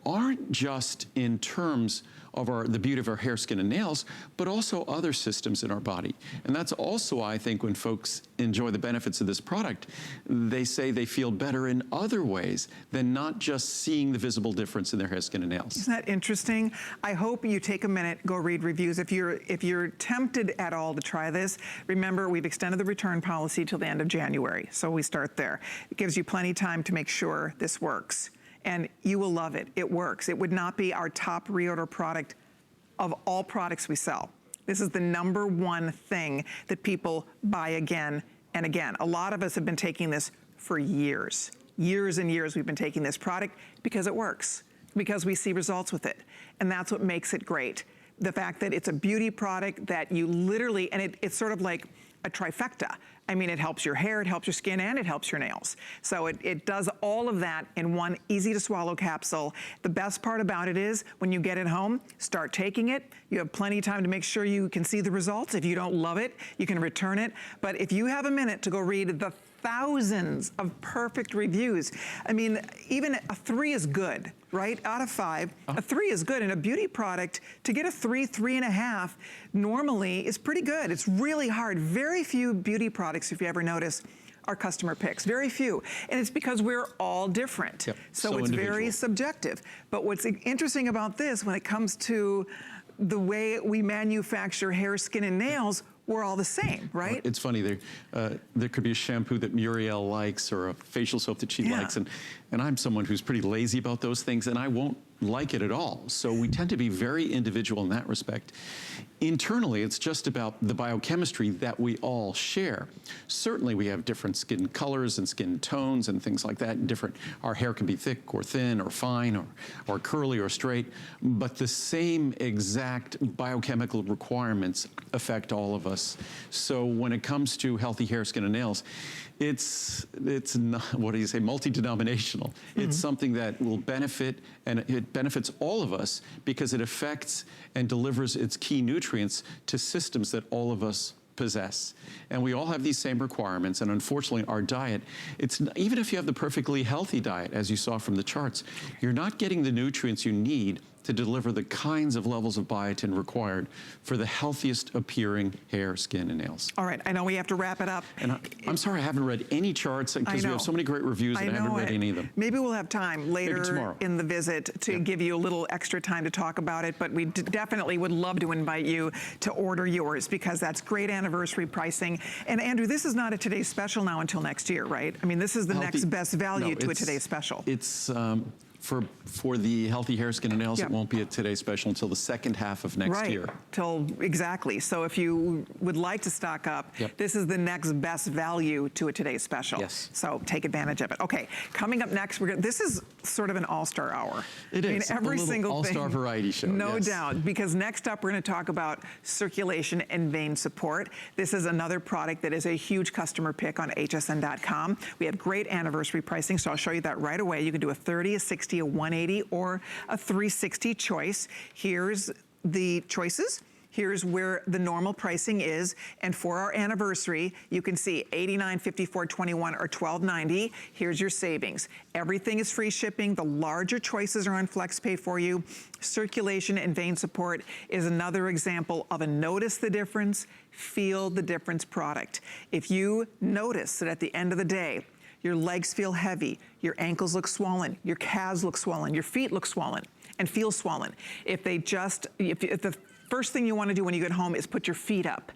Speaker 2: aren't just in terms of the beauty of our hair, skin, and nails, but also other systems in our body. And that's also why I think when folks enjoy the benefits of this product, they say they feel better in other ways than not just seeing the visible difference in their hair, skin, and nails.
Speaker 1: Isn't that interesting? I hope you take a minute, go read reviews. If you're tempted at all to try this, remember we've extended the return policy till the end of January, so we start there. It gives you plenty of time to make sure this works. And you will love it. It works. It would not be our top reorder product of all products we sell. This is the number one thing that people buy again and again. A lot of us have been taking this for years. Years and years we've been taking this product because it works, because we see results with it. And that's what makes it great. The fact that it's a beauty product that you literally, and it's sort of like a trifecta. I mean, it helps your hair, it helps your skin, and it helps your nails. So it does all of that in one easy to swallow capsule. The best part about it is when you get it home, start taking it. You have plenty of time to make sure you can see the results. If you don't love it, you can return it. But if you have a minute to go read the thousands of perfect reviews. I mean, even a 3 is good, right? Out of 5, a 3 is good. And a beauty product, to get a 3, 3.5 normally is pretty good. It's really hard. Very few beauty products, if you ever notice, are customer picks, very few. And it's because we're all different.
Speaker 2: Yep.
Speaker 1: So it's very subjective. But what's interesting about this, when it comes to the way we manufacture hair, skin, and nails, we're all the same, right?
Speaker 2: It's funny, there could be a shampoo that Muriel likes or a facial soap that she likes, and I'm someone who's pretty lazy about those things, and I won't like it at all. So we tend to be very individual in that respect. Internally, it's just about the biochemistry that we all share. Certainly we have different skin colors and skin tones and things like that. Our hair can be thick or thin or fine or curly or straight, but the same exact biochemical requirements affect all of us. So when it comes to healthy hair, skin, and nails, it's not, what do you say, multi-denominational. It's something that will benefit, and it benefits all of us because it affects and delivers its key nutrients to systems that all of us possess. And we all have these same requirements, and unfortunately our diet, even if you have the perfectly healthy diet, as you saw from the charts, you're not getting the nutrients you need to deliver the kinds of levels of biotin required for the healthiest appearing hair, skin, and nails.
Speaker 1: All right, I know we have to wrap it up.
Speaker 2: And I'm sorry I haven't read any charts because we have so many great reviews and I haven't read any of them.
Speaker 1: Maybe we'll have time later in the visit to give you a little extra time to talk about it, but we definitely would love to invite you to order yours because that's great anniversary pricing. And Andrew, this is not a Today's Special now until next year, right? I mean, this is the next best value to a Today's Special.
Speaker 2: It's for the healthy hair, skin, and nails, it won't be a Today's Special until the second half of next year.
Speaker 1: Exactly. So if you would like to stock up, this is the next best value to a Today's Special.
Speaker 2: Yes.
Speaker 1: So take advantage of it. Okay, coming up next, this is sort of an all-star hour.
Speaker 2: It is.
Speaker 1: Every single
Speaker 2: all-star variety show.
Speaker 1: No doubt. Because next up, we're going to talk about circulation and vein support. This is another product that is a huge customer pick on hsn.com. We have great anniversary pricing, so I'll show you that right away. You can do a 30, a 60, a 180, or a 360 choice. Here's the choices. Here's where the normal pricing is. And for our anniversary, you can see $89, $54, $21, or $12.90. Here's your savings. Everything is free shipping. The larger choices are on FlexPay for you. Circulation and vein support is another example of a notice the difference, feel the difference product. If you notice that at the end of the day, your legs feel heavy, your ankles look swollen, your calves look swollen, your feet look swollen and feel swollen. If the first thing you want to do when you get home is put your feet up,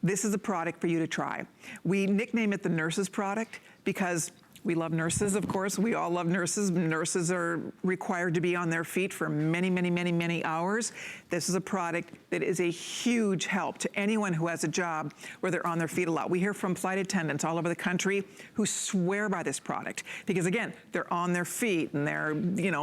Speaker 1: this is a product for you to try. We nickname it the nurse's product because we love nurses, of course. We all love nurses. Nurses are required to be on their feet for many, many, many, many hours. This is a product that is a huge help to anyone who has a job where they're on their feet a lot. We hear from flight attendants all over the country who swear by this product because, again, they're on their feet and they're,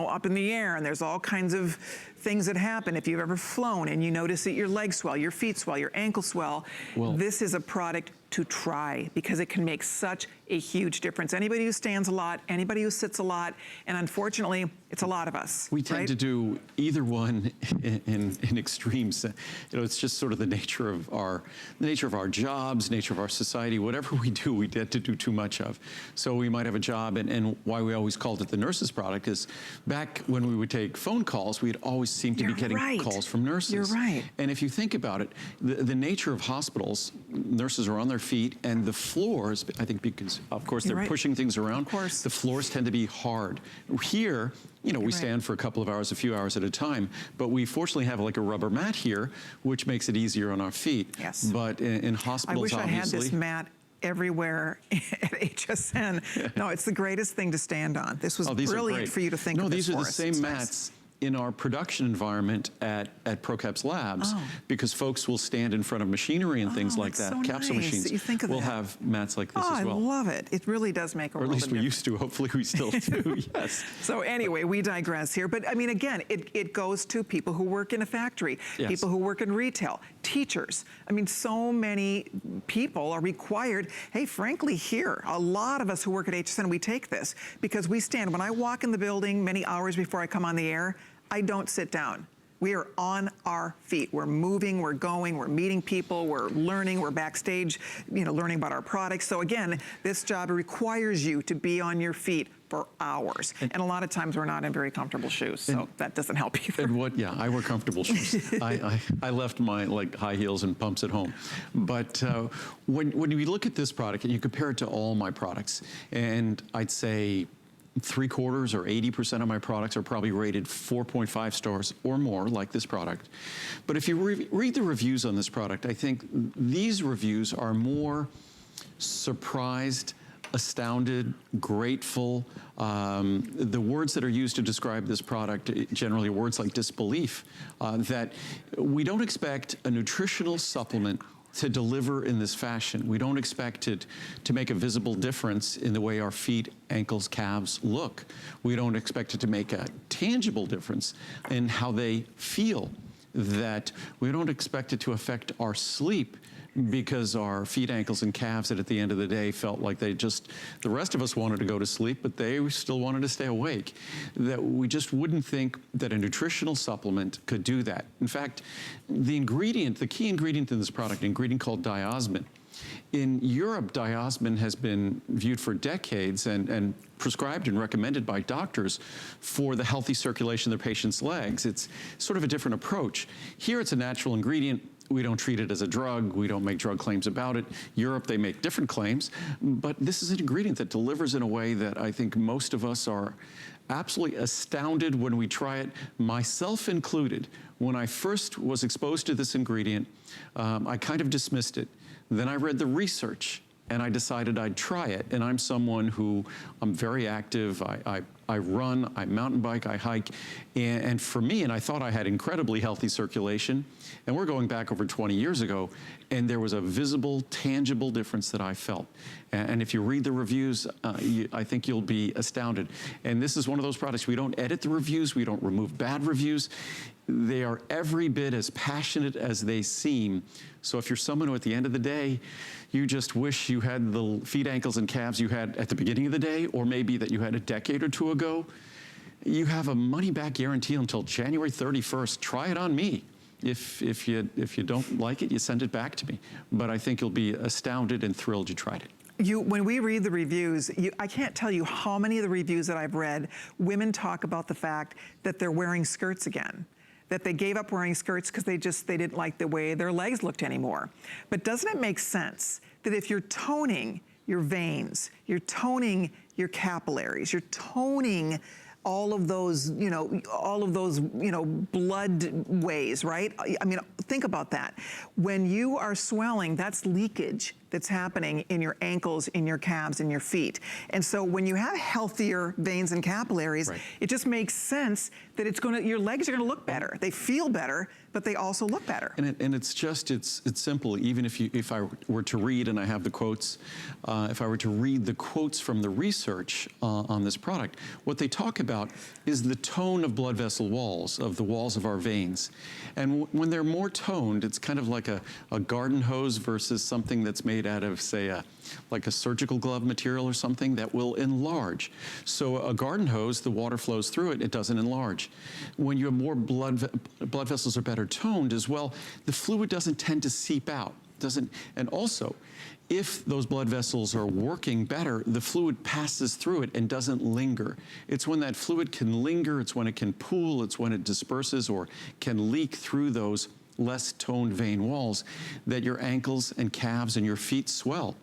Speaker 1: up in the air, and there's all kinds of things that happen. If you've ever flown and you notice that your legs swell, your feet swell, your ankles swell, this is a product to try because it can make such a huge difference. Anybody who stands a lot, anybody who sits a lot, and unfortunately, it's a lot of us.
Speaker 2: We tend to do either one in extremes. It's just sort of the nature of our jobs, nature of our society. Whatever we do, we tend to do too much of. So we might have a job, and why we always called it the nurse's product is back when we would take phone calls, we'd always seem to be getting calls from nurses.
Speaker 1: You're right.
Speaker 2: And if you think about it, the nature of hospitals, nurses are on their feet, and the floors, I think because, of course, they're pushing things around,
Speaker 1: of course,
Speaker 2: the floors tend to be hard. Here, we stand for a couple of hours, a few hours at a time, but we fortunately have like a rubber mat here, which makes it easier on our feet.
Speaker 1: Yes.
Speaker 2: But in hospitals,
Speaker 1: I wish I had this mat everywhere at HSN. No, it's the greatest thing to stand on. This was brilliant for you to think of this.
Speaker 2: No, these are the same mats in our production environment at ProCaps Labs because folks will stand in front of machinery and things like that.
Speaker 1: So
Speaker 2: capsule
Speaker 1: nice
Speaker 2: machines
Speaker 1: that you think of
Speaker 2: will have mats like this as well.
Speaker 1: I love it. It really does make a world of difference.
Speaker 2: Or at least we used to. Hopefully we still do. Yes.
Speaker 1: So anyway, we digress here. But I mean, again, it goes to people who work in a factory, people who work in retail, teachers. I mean, so many people are required. Hey, frankly, here, a lot of us who work at HSN, we take this because we stand. When I walk in the building many hours before I come on the air, I don't sit down. We are on our feet. We're moving, we're going, we're meeting people, we're learning, we're backstage, learning about our products. So again, this job requires you to be on your feet for hours. And a lot of times we're not in very comfortable shoes, so that doesn't help either.
Speaker 2: And I wear comfortable shoes. I left my high heels and pumps at home. But when we look at this product and you compare it to all my products, and I'd say 3/4 or 80% of my products are probably rated 4.5 stars or more, like this product. But if you read the reviews on this product, I think these reviews are more surprised, astounded, grateful. The words that are used to describe this product, generally words like disbelief, that we don't expect a nutritional supplement to deliver in this fashion. We don't expect it to make a visible difference in the way our feet, ankles, calves look. We don't expect it to make a tangible difference in how they feel. That we don't expect it to affect our sleep, because our feet, ankles, and calves that at the end of the day felt like the rest of us wanted to go to sleep, but they still wanted to stay awake. That we just wouldn't think that a nutritional supplement could do that. In fact, the key ingredient in this product, an ingredient called diosmin. In Europe, diosmin has been viewed for decades and prescribed and recommended by doctors for the healthy circulation of their patients' legs. It's sort of a different approach. Here it's a natural ingredient. We don't treat it as a drug. We don't make drug claims about it. Europe, they make different claims, but this is an ingredient that delivers in a way that I think most of us are absolutely astounded when we try it, myself included. When I first was exposed to this ingredient, I kind of dismissed it. Then I read the research and I decided I'd try it. And I'm someone who, I'm very active. I run, I mountain bike, I hike. And for me, and I thought I had incredibly healthy circulation, and we're going back over 20 years ago, and there was a visible, tangible difference that I felt. And if you read the reviews, I think you'll be astounded. And this is one of those products, we don't edit the reviews, we don't remove bad reviews. They are every bit as passionate as they seem. So if you're someone who at the end of the day, you just wish you had the feet, ankles, and calves you had at the beginning of the day, or maybe that you had a decade or two ago, you have a money-back guarantee until January 31st. Try it on me. If you don't like it, you send it back to me. But I think you'll be astounded and thrilled you tried it.
Speaker 1: When we read the reviews, I can't tell you how many of the reviews that I've read, women talk about the fact that they're wearing skirts again, that they gave up wearing skirts because they didn't like the way their legs looked anymore. But doesn't it make sense that if you're toning your veins, you're toning your capillaries, you're toning all of those, blood ways, right? I mean, think about that. When you are swelling, that's leakage that's happening in your ankles, in your calves, in your feet. And so when you have healthier veins and capillaries, right, it just makes sense that your legs are gonna look better. They feel better, but they also look better.
Speaker 2: And it's simple. Even if I were to read, and I have the quotes, if I were to read the quotes from the research on this product, what they talk about is the tone of blood vessel walls, of the walls of our veins. And when they're more toned, it's kind of like a garden hose versus something that's made out of, say, like a surgical glove material or something that will enlarge. So a garden hose, the water flows through it, it doesn't enlarge. When you have more blood vessels are better toned as well, the fluid doesn't tend to seep out. And also, if those blood vessels are working better, the fluid passes through it and doesn't linger. It's when that fluid can linger, it's when it can pool, it's when it disperses or can leak through those less toned vein walls that your ankles and calves and your feet swell.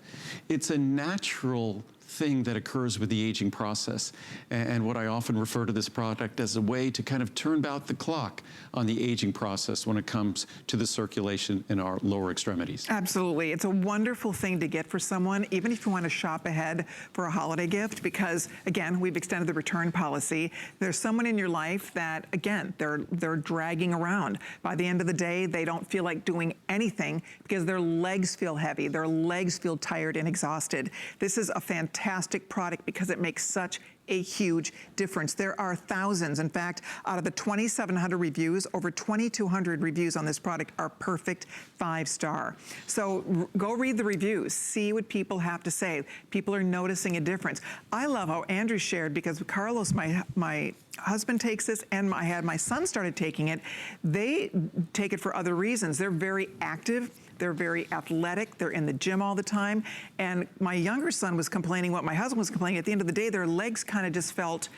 Speaker 2: It's a natural thing that occurs with the aging process. And what I often refer to this product as a way to kind of turn back the clock on the aging process when it comes to the circulation in our lower extremities.
Speaker 1: Absolutely. It's a wonderful thing to get for someone, even if you want to shop ahead for a holiday gift, because again, we've extended the return policy. There's someone in your life that, again, they're dragging around. By the end of the day, they don't feel like doing anything because their legs feel heavy, their legs feel tired and exhausted. This is a fantastic product because it makes such a huge difference. There are thousands. In fact, out of the 2,700 reviews, over 2,200 reviews on this product are perfect 5-star. So go read the reviews, see what people have to say. People are noticing a difference. I love how Andrew shared, because Carlos, my husband, takes this, and I had my son started taking it. They take it for other reasons. They're very active. They're very athletic. They're in the gym all the time. And my younger son was complaining what my husband was complaining. At the end of the day, their legs kind of just felt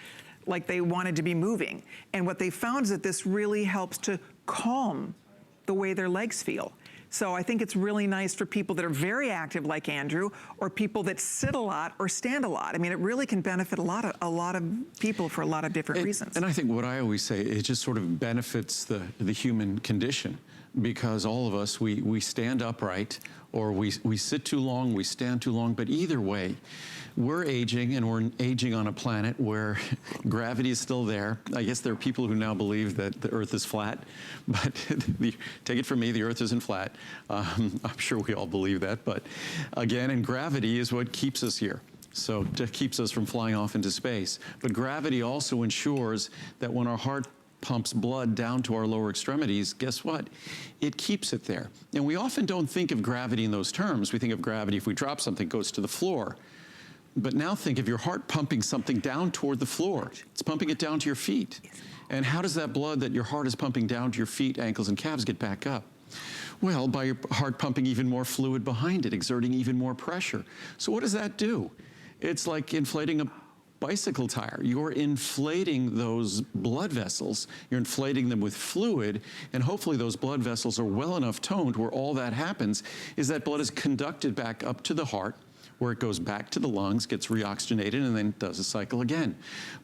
Speaker 1: like they wanted to be moving. And what they found is that this really helps to calm the way their legs feel. So I think it's really nice for people that are very active like Andrew, or people that sit a lot or stand a lot. I mean, it really can benefit a lot of people for a lot of different reasons.
Speaker 2: And I think what I always say, it just sort of benefits the human condition, because all of us, we stand upright, or we sit too long, we stand too long, but either way, we're aging, and we're aging on a planet where gravity is still there. I guess there are people who now believe that the Earth is flat, but take it from me, the Earth isn't flat. I'm sure we all believe that, but again, and gravity is what keeps us here. So it keeps us from flying off into space. But gravity also ensures that when our heart pumps blood down to our lower extremities, guess what? It keeps it there. And we often don't think of gravity in those terms. We think of gravity, if we drop something, it goes to the floor. But now think of your heart pumping something down toward the floor. It's pumping it down to your feet. And how does that blood that your heart is pumping down to your feet, ankles, and calves get back up? Well, by your heart pumping even more fluid behind it, exerting even more pressure. So what does that do? It's like inflating a bicycle tire. You're inflating those blood vessels, you're inflating them with fluid, and hopefully those blood vessels are well enough toned where all that happens is that blood is conducted back up to the heart, where it goes back to the lungs, gets reoxygenated, and then does a cycle again.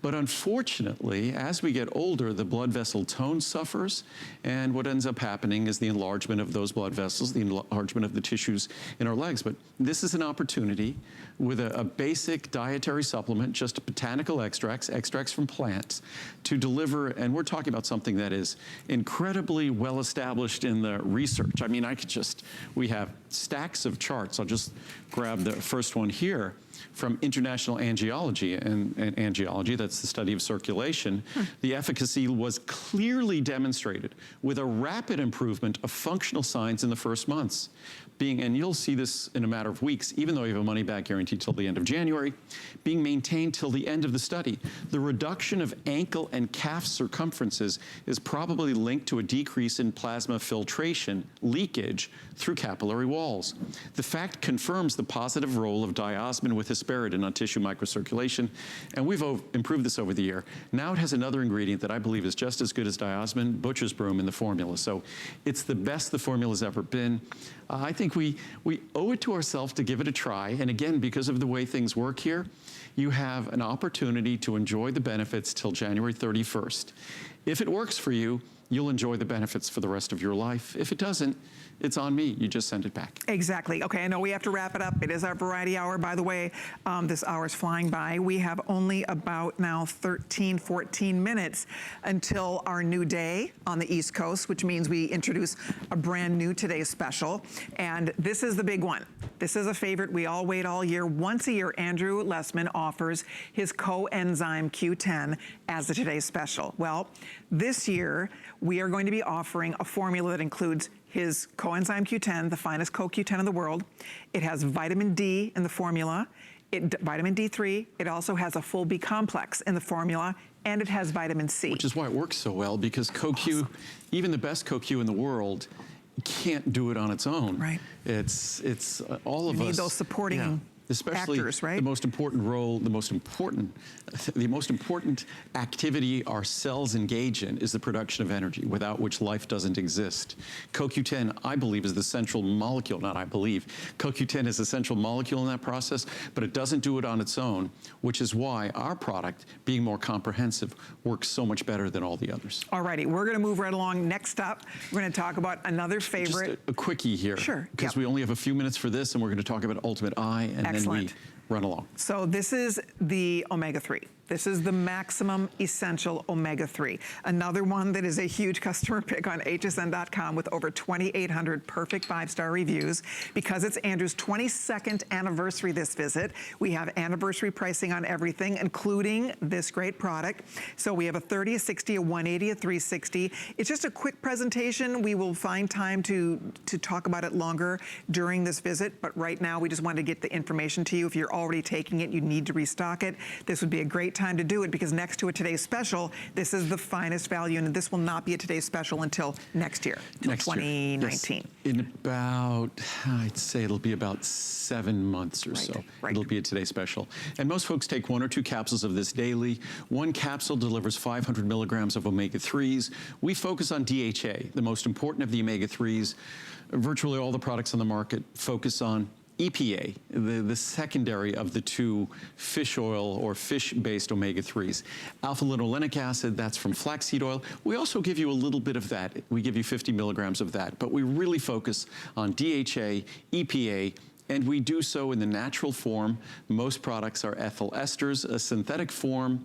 Speaker 2: But unfortunately, as we get older, the blood vessel tone suffers, and what ends up happening is the enlargement of those blood vessels, the enlargement of the tissues in our legs. But this is an opportunity with a basic dietary supplement, just botanical extracts from plants, to deliver, and we're talking about something that is incredibly well established in the research. I mean, we have stacks of charts. I'll just grab the first one here from International Angiology, and angiology, that's the study of circulation. The efficacy was clearly demonstrated with a rapid improvement of functional signs in the first months. And you'll see this in a matter of weeks, even though you have a money-back guarantee till the end of January, being maintained till the end of the study. The reduction of ankle and calf circumferences is probably linked to a decrease in plasma filtration, leakage through capillary walls. The fact confirms the positive role of diosmin with hesperidin on tissue microcirculation, and we've improved this over the year. Now it has another ingredient that I believe is just as good as diosmin, butcher's broom, in the formula. So it's the best the formula's ever been. I think we owe it to ourselves to give it a try. And again, because of the way things work here, you have an opportunity to enjoy the benefits till January 31st. If it works for you, you'll enjoy the benefits for the rest of your life. If it doesn't, it's on me. You just send it back.
Speaker 1: Exactly. Okay, I know we have to wrap it up. It is our variety hour. By the way, this hour is flying by. We have only about now 13, 14 minutes until our new day on the East Coast, which means we introduce a brand new today's special. And this is the big one. This is a favorite. We all wait all year. Once a year, Andrew Lessman offers his coenzyme Q10 as the today's special. Well, this year, we are going to be offering a formula that includes his coenzyme Q10, the finest CoQ10 in the world. It has vitamin D in the formula, vitamin D3. It also has a full B complex in the formula, and it has vitamin C.
Speaker 2: Which is why it works so well, because CoQ, even the best CoQ in the world, can't do it on its own.
Speaker 1: Right.
Speaker 2: It's all of us.
Speaker 1: You need those supporting
Speaker 2: especially
Speaker 1: actors, right?
Speaker 2: The most important role, the most important activity our cells engage in is the production of energy, without which life doesn't exist. CoQ10, I believe, is the central molecule, not I believe. CoQ10 is the central molecule in that process, but it doesn't do it on its own, which is why our product, being more comprehensive, works so much better than all the others.
Speaker 1: All righty, we're gonna move right along. Next up, we're gonna talk about another favorite.
Speaker 2: Just a quickie here.
Speaker 1: Sure.
Speaker 2: Because we only have a few minutes for this, and we're gonna talk about Ultimate Eye, and then we run along.
Speaker 1: So this is the omega-3. This is the Maximum Essential Omega-3. Another one that is a huge customer pick on hsn.com with over 2,800 perfect 5-star reviews. Because it's Andrew's 22nd anniversary this visit, we have anniversary pricing on everything, including this great product. So we have a 30, a 60, a 180, a 360. It's just a quick presentation. We will find time to talk about it longer during this visit, but right now we just wanted to get the information to you. If you're already taking it, you need to restock it. This would be a great time to do it because next to a Today's Special, this is the finest value, and this will not be a Today's Special until next year, until 2019.
Speaker 2: Yes. In about, I'd say it'll be about 7 months or so. It'll be a Today's Special. And most folks take 1 or 2 capsules of this daily. 1 capsule delivers 500 milligrams of omega-3s. We focus on DHA, the most important of the omega-3s. Virtually all the products on the market focus on EPA, the secondary of the 2 fish oil or fish-based omega-3s. Alpha-linolenic acid, that's from flaxseed oil. We also give you a little bit of that. We give you 50 milligrams of that, but we really focus on DHA, EPA, and we do so in the natural form. Most products are ethyl esters, a synthetic form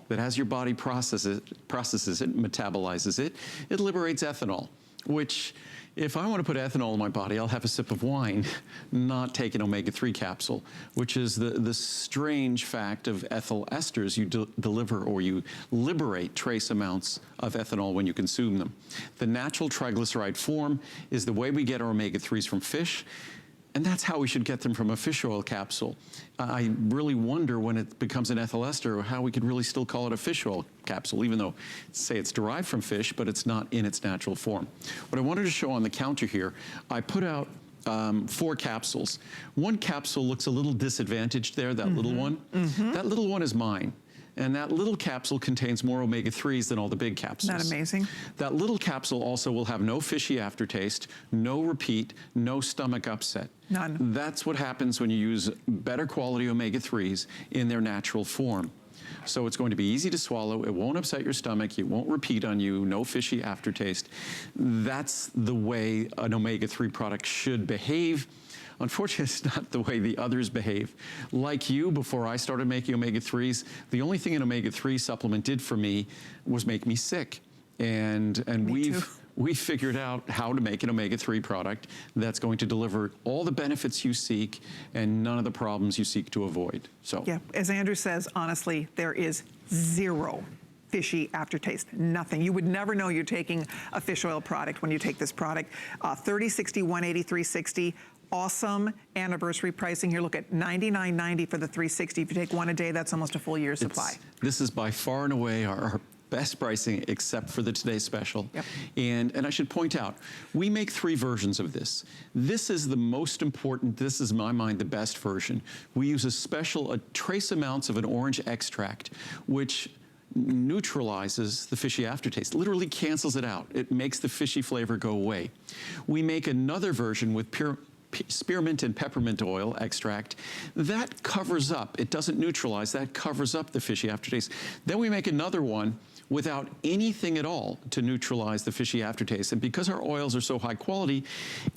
Speaker 2: that as your body processes it, metabolizes it, it liberates ethanol, which if I want to put ethanol in my body, I'll have a sip of wine, not take an omega-3 capsule, which is the strange fact of ethyl esters. You deliver or you liberate trace amounts of ethanol when you consume them. The natural triglyceride form is the way we get our omega-3s from fish, and that's how we should get them from a fish oil capsule. I really wonder when it becomes an ethyl ester how we could really still call it a fish oil capsule, even though say it's derived from fish, but it's not in its natural form. What I wanted to show on the counter here, I put out 4 capsules. 1 capsule looks a little disadvantaged there, that little one. That little one is mine. And that little capsule contains more omega-3s than all the big capsules.
Speaker 1: Isn't that amazing?
Speaker 2: That little capsule also will have no fishy aftertaste, no repeat, no stomach upset.
Speaker 1: None.
Speaker 2: That's what happens when you use better quality omega-3s in their natural form. So it's going to be easy to swallow, it won't upset your stomach, it won't repeat on you, no fishy aftertaste. That's the way an omega-3 product should behave. Unfortunately, it's not the way the others behave. Like you, before I started making omega-3s, the only thing an omega-3 supplement did for me was make me sick. And we figured out how to make an omega-3 product that's going to deliver all the benefits you seek and none of the problems you seek to avoid. So
Speaker 1: yeah, as Andrew says, honestly, there is 0 fishy aftertaste, nothing. You would never know you're taking a fish oil product when you take this product. 30, 60, 180, 360. Awesome anniversary pricing here. Look at $99.90 for the 360. If you take 1 a day, that's almost a full year's supply.
Speaker 2: This is by far and away our best pricing except for the Today's Special.
Speaker 1: Yep.
Speaker 2: And I should point out, we make 3 versions of this. This is the most important, this is in my mind the best version. We use a trace amounts of an orange extract, which neutralizes the fishy aftertaste, literally cancels it out. It makes the fishy flavor go away. We make another version with pure spearmint and peppermint oil extract. That covers up, it doesn't neutralize, that covers up the fishy aftertaste. Then we make another one without anything at all to neutralize the fishy aftertaste. And because our oils are so high quality,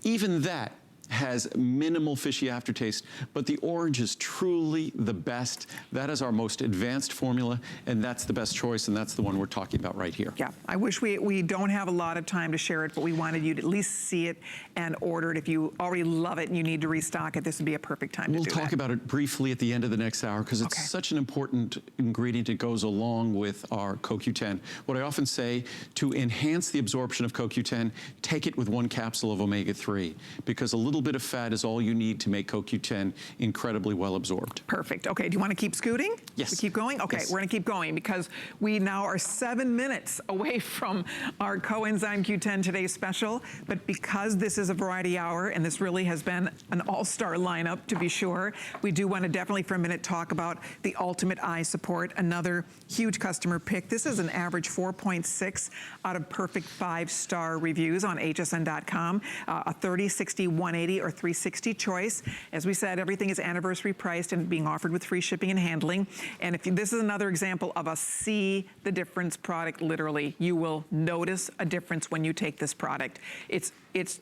Speaker 2: even that has minimal fishy aftertaste, but the orange is truly the best. That is our most advanced formula, and that's the best choice, and that's the one we're talking about right here.
Speaker 1: Yeah, I wish we don't have a lot of time to share it, but we wanted you to at least see it and order it. If you already love it and you need to restock it, this would be a perfect time to do that.
Speaker 2: We'll talk about it briefly at the end of the next hour, because it's such an important ingredient. It goes along with our CoQ10. What I often say, to enhance the absorption of CoQ10, take it with 1 capsule of omega-3, because a little bit of fat is all you need to make CoQ10 incredibly well absorbed.
Speaker 1: Perfect. Okay, do you want to keep scooting?
Speaker 2: Yes.
Speaker 1: We keep going? Okay,
Speaker 2: yes.
Speaker 1: We're going to keep going because we now are 7 minutes away from our Coenzyme Q10 Today's Special, but because this is a variety hour and this really has been an all-star lineup to be sure, we do want to definitely for a minute talk about the Ultimate Eye Support, another huge customer pick. This is an average 4.6 out of perfect 5-star reviews on hsn.com, a 30, 60, 180 or 360 choice. As we said, everything is anniversary priced and being offered with free shipping and handling. And if this is another example of a see the difference product, literally, you will notice a difference when you take this product. It's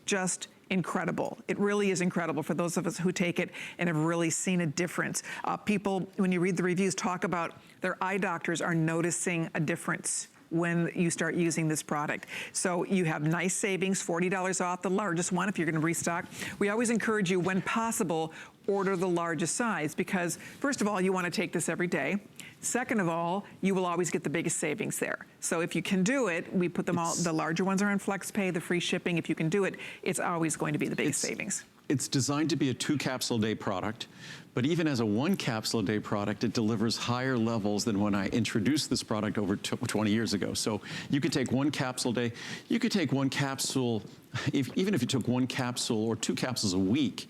Speaker 1: just incredible. It really is incredible for those of us who take it and have really seen a difference. People, when you read the reviews, talk about their eye doctors are noticing a difference when you start using this product. So you have nice savings, $40 off the largest one if you're gonna restock. We always encourage you, when possible, order the largest size because, first of all, you want to take this every day. Second of all, you will always get the biggest savings there. So if you can do it, we put them all, the larger ones are on FlexPay, the free shipping. If you can do it, it's always going to be the biggest savings.
Speaker 2: It's designed to be a 2-capsule-a-day product, but even as a 1-capsule-a-day product, it delivers higher levels than when I introduced this product over 20 years ago. So you could take 1 capsule a day, you could take 1 capsule, even if you took 1 capsule or 2 capsules a week,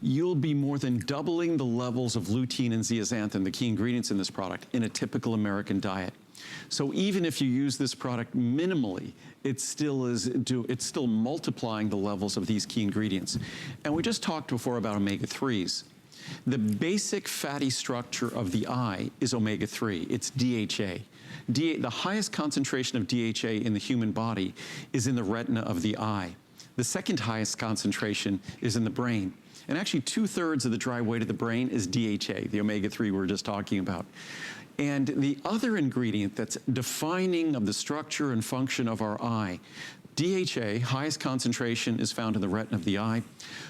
Speaker 2: you'll be more than doubling the levels of lutein and zeaxanthin, the key ingredients in this product, in a typical American diet. So even if you use this product minimally, it's still multiplying the levels of these key ingredients. And we just talked before about omega-3s. The basic fatty structure of the eye is omega-3. It's DHA. The highest concentration of DHA in the human body is in the retina of the eye. The second highest concentration is in the brain. And actually 2/3 of the dry weight of the brain is DHA, the omega-3 we were just talking about. And the other ingredient that's defining of the structure and function of our eye, DHA, highest concentration, is found in the retina of the eye.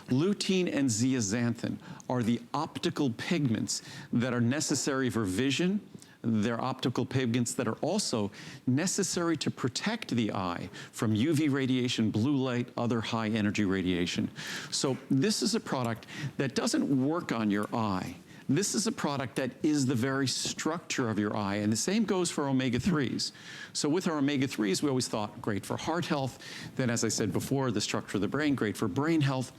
Speaker 2: Lutein and zeaxanthin are the optical pigments that are necessary for vision. They're optical pigments that are also necessary to protect the eye from UV radiation, blue light, other high energy radiation. So this is a product that doesn't work on your eye. This is a product that is the very structure of your eye, and the same goes for omega-3s. So with our omega-3s, we always thought great for heart health. Then, as I said before, the structure of the brain, great for brain health.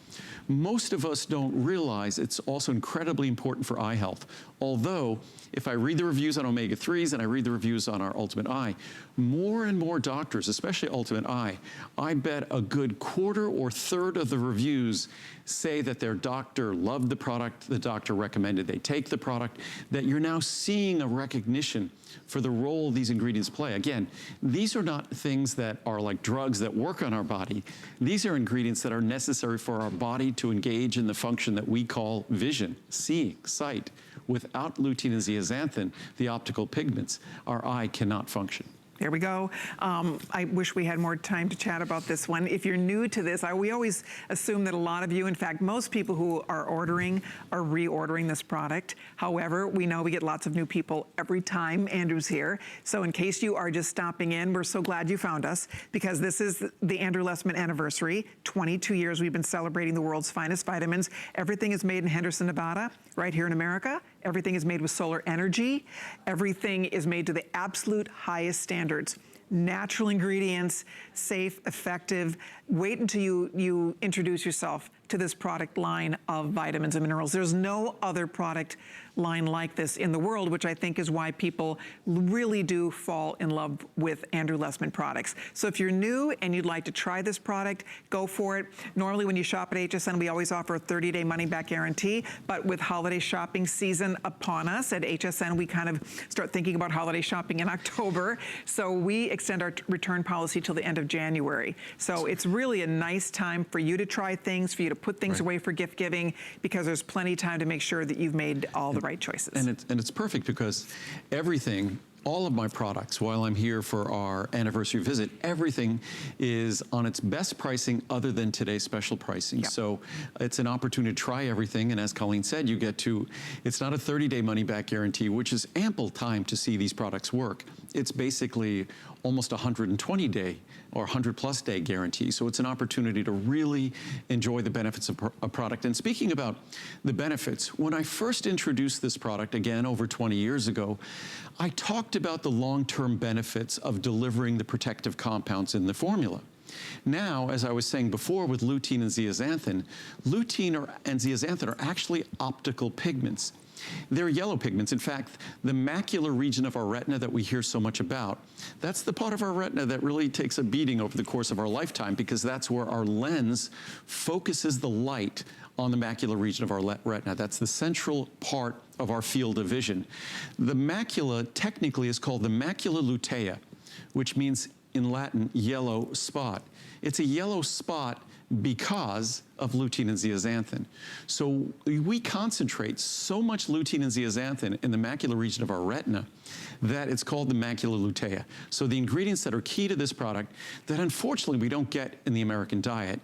Speaker 2: Most of us don't realize it's also incredibly important for eye health. Although, if I read the reviews on omega-3s and I read the reviews on our Ultimate Eye, more and more doctors, especially Ultimate Eye, I bet a good quarter or third of the reviews say that their doctor loved the product, the doctor recommended they take the product, that you're now seeing a recognition for the role these ingredients play. Again, these are not things that are like drugs that work on our body. These are ingredients that are necessary for our body to engage in the function that we call vision, seeing, sight. Without lutein and zeaxanthin, the optical pigments, our eye cannot function.
Speaker 1: There we go. I wish we had more time to chat about this one. If you're new to this, we always assume that a lot of you, in fact, most people who are ordering are reordering this product. However, we know we get lots of new people every time Andrew's here. So in case you are just stopping in, we're so glad you found us because this is the Andrew Lessman anniversary. 22 years we've been celebrating the world's finest vitamins. Everything is made in Henderson, Nevada, right here in America. Everything is made with solar energy. Everything is made to the absolute highest standards. Natural ingredients, safe, effective. Wait until you introduce yourself to this product line of vitamins and minerals. There's no other product line like this in the world, which I think is why people really do fall in love with Andrew Lessman products. So if you're new and you'd like to try this product, go for it. Normally when you shop at HSN, we always offer a 30-day money-back guarantee, but with holiday shopping season upon us at HSN, we kind of start thinking about holiday shopping in October. So we extend our return policy till the end of January. So it's really a nice time for you to try things, for you to put things away for gift giving, because there's plenty of time to make sure that you've made all the right choices.
Speaker 2: And it's perfect because everything, all of my products, while I'm here for our anniversary visit, everything is on its best pricing other than today's special pricing. Yep. So it's an opportunity to try everything. And as Colleen said, you get to, it's not a 30-day money-back guarantee, which is ample time to see these products work. It's basically almost a 120-day or 100+ day guarantee. So it's an opportunity to really enjoy the benefits of a product. And speaking about the benefits, when I first introduced this product, again, over 20 years ago, I talked about the long-term benefits of delivering the protective compounds in the formula. Now, as I was saying before with lutein and zeaxanthin, lutein and zeaxanthin are actually optical pigments. They're yellow pigments. In fact, the macular region of our retina that we hear so much about, that's the part of our retina that really takes a beating over the course of our lifetime because that's where our lens focuses the light on the macular region of our retina. That's the central part of our field of vision. The macula technically is called the macula lutea, which means in Latin, yellow spot. It's a yellow spot because of lutein and zeaxanthin. So we concentrate so much lutein and zeaxanthin in the macular region of our retina that it's called the macula lutea. So the ingredients that are key to this product that unfortunately we don't get in the American diet,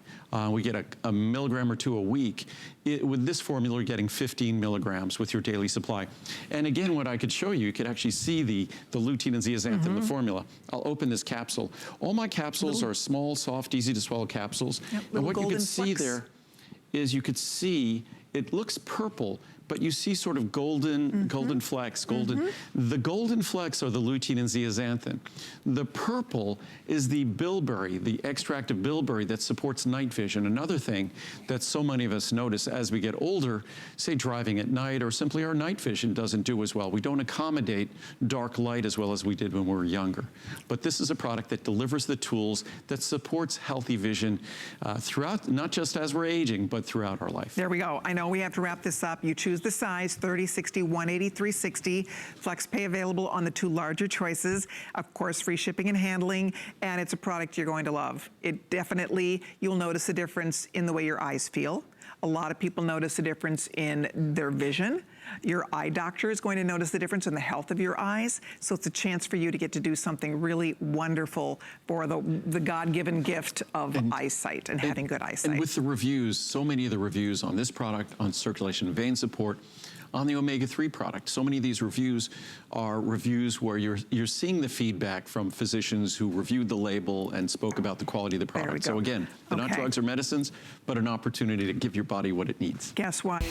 Speaker 2: we get a milligram or two a week. With this formula, you're getting 15 milligrams with your daily supply. And again, what I could show you, you could actually see the lutein and zeaxanthin in the formula. I'll open this capsule. All my capsules are small, soft, easy to swallow capsules.
Speaker 1: Yep,
Speaker 2: and what you
Speaker 1: golden
Speaker 2: can see there is you could see it looks purple, but you see sort of golden flecks, The golden flecks are the lutein and zeaxanthin. The purple is the bilberry, the extract of bilberry that supports night vision. Another thing that so many of us notice as we get older, say driving at night or simply our night vision doesn't do as well. We don't accommodate dark light as well as we did when we were younger. But this is a product that delivers the tools that supports healthy vision throughout, not just as we're aging, but throughout our life.
Speaker 1: There we go. I know we have to wrap this up. You choose the size, 30, 60, 180, 360. Flex pay available on the two larger choices. Of course, free shipping and handling, and it's a product you're going to love. It definitely, you'll notice a difference in the way your eyes feel. A lot of people notice a difference in their vision. Your eye doctor is going to notice the difference in the health of your eyes. So it's a chance for you to get to do something really wonderful for the God-given gift of eyesight and having good eyesight.
Speaker 2: And with the reviews, so many of the reviews on this product, on circulation and vein support, on the omega-3 product. So many of these reviews are reviews where you're seeing the feedback from physicians who reviewed the label and spoke about the quality of the product. So again, they're not drugs or medicines, but an opportunity to give your body what it needs.
Speaker 1: Guess what?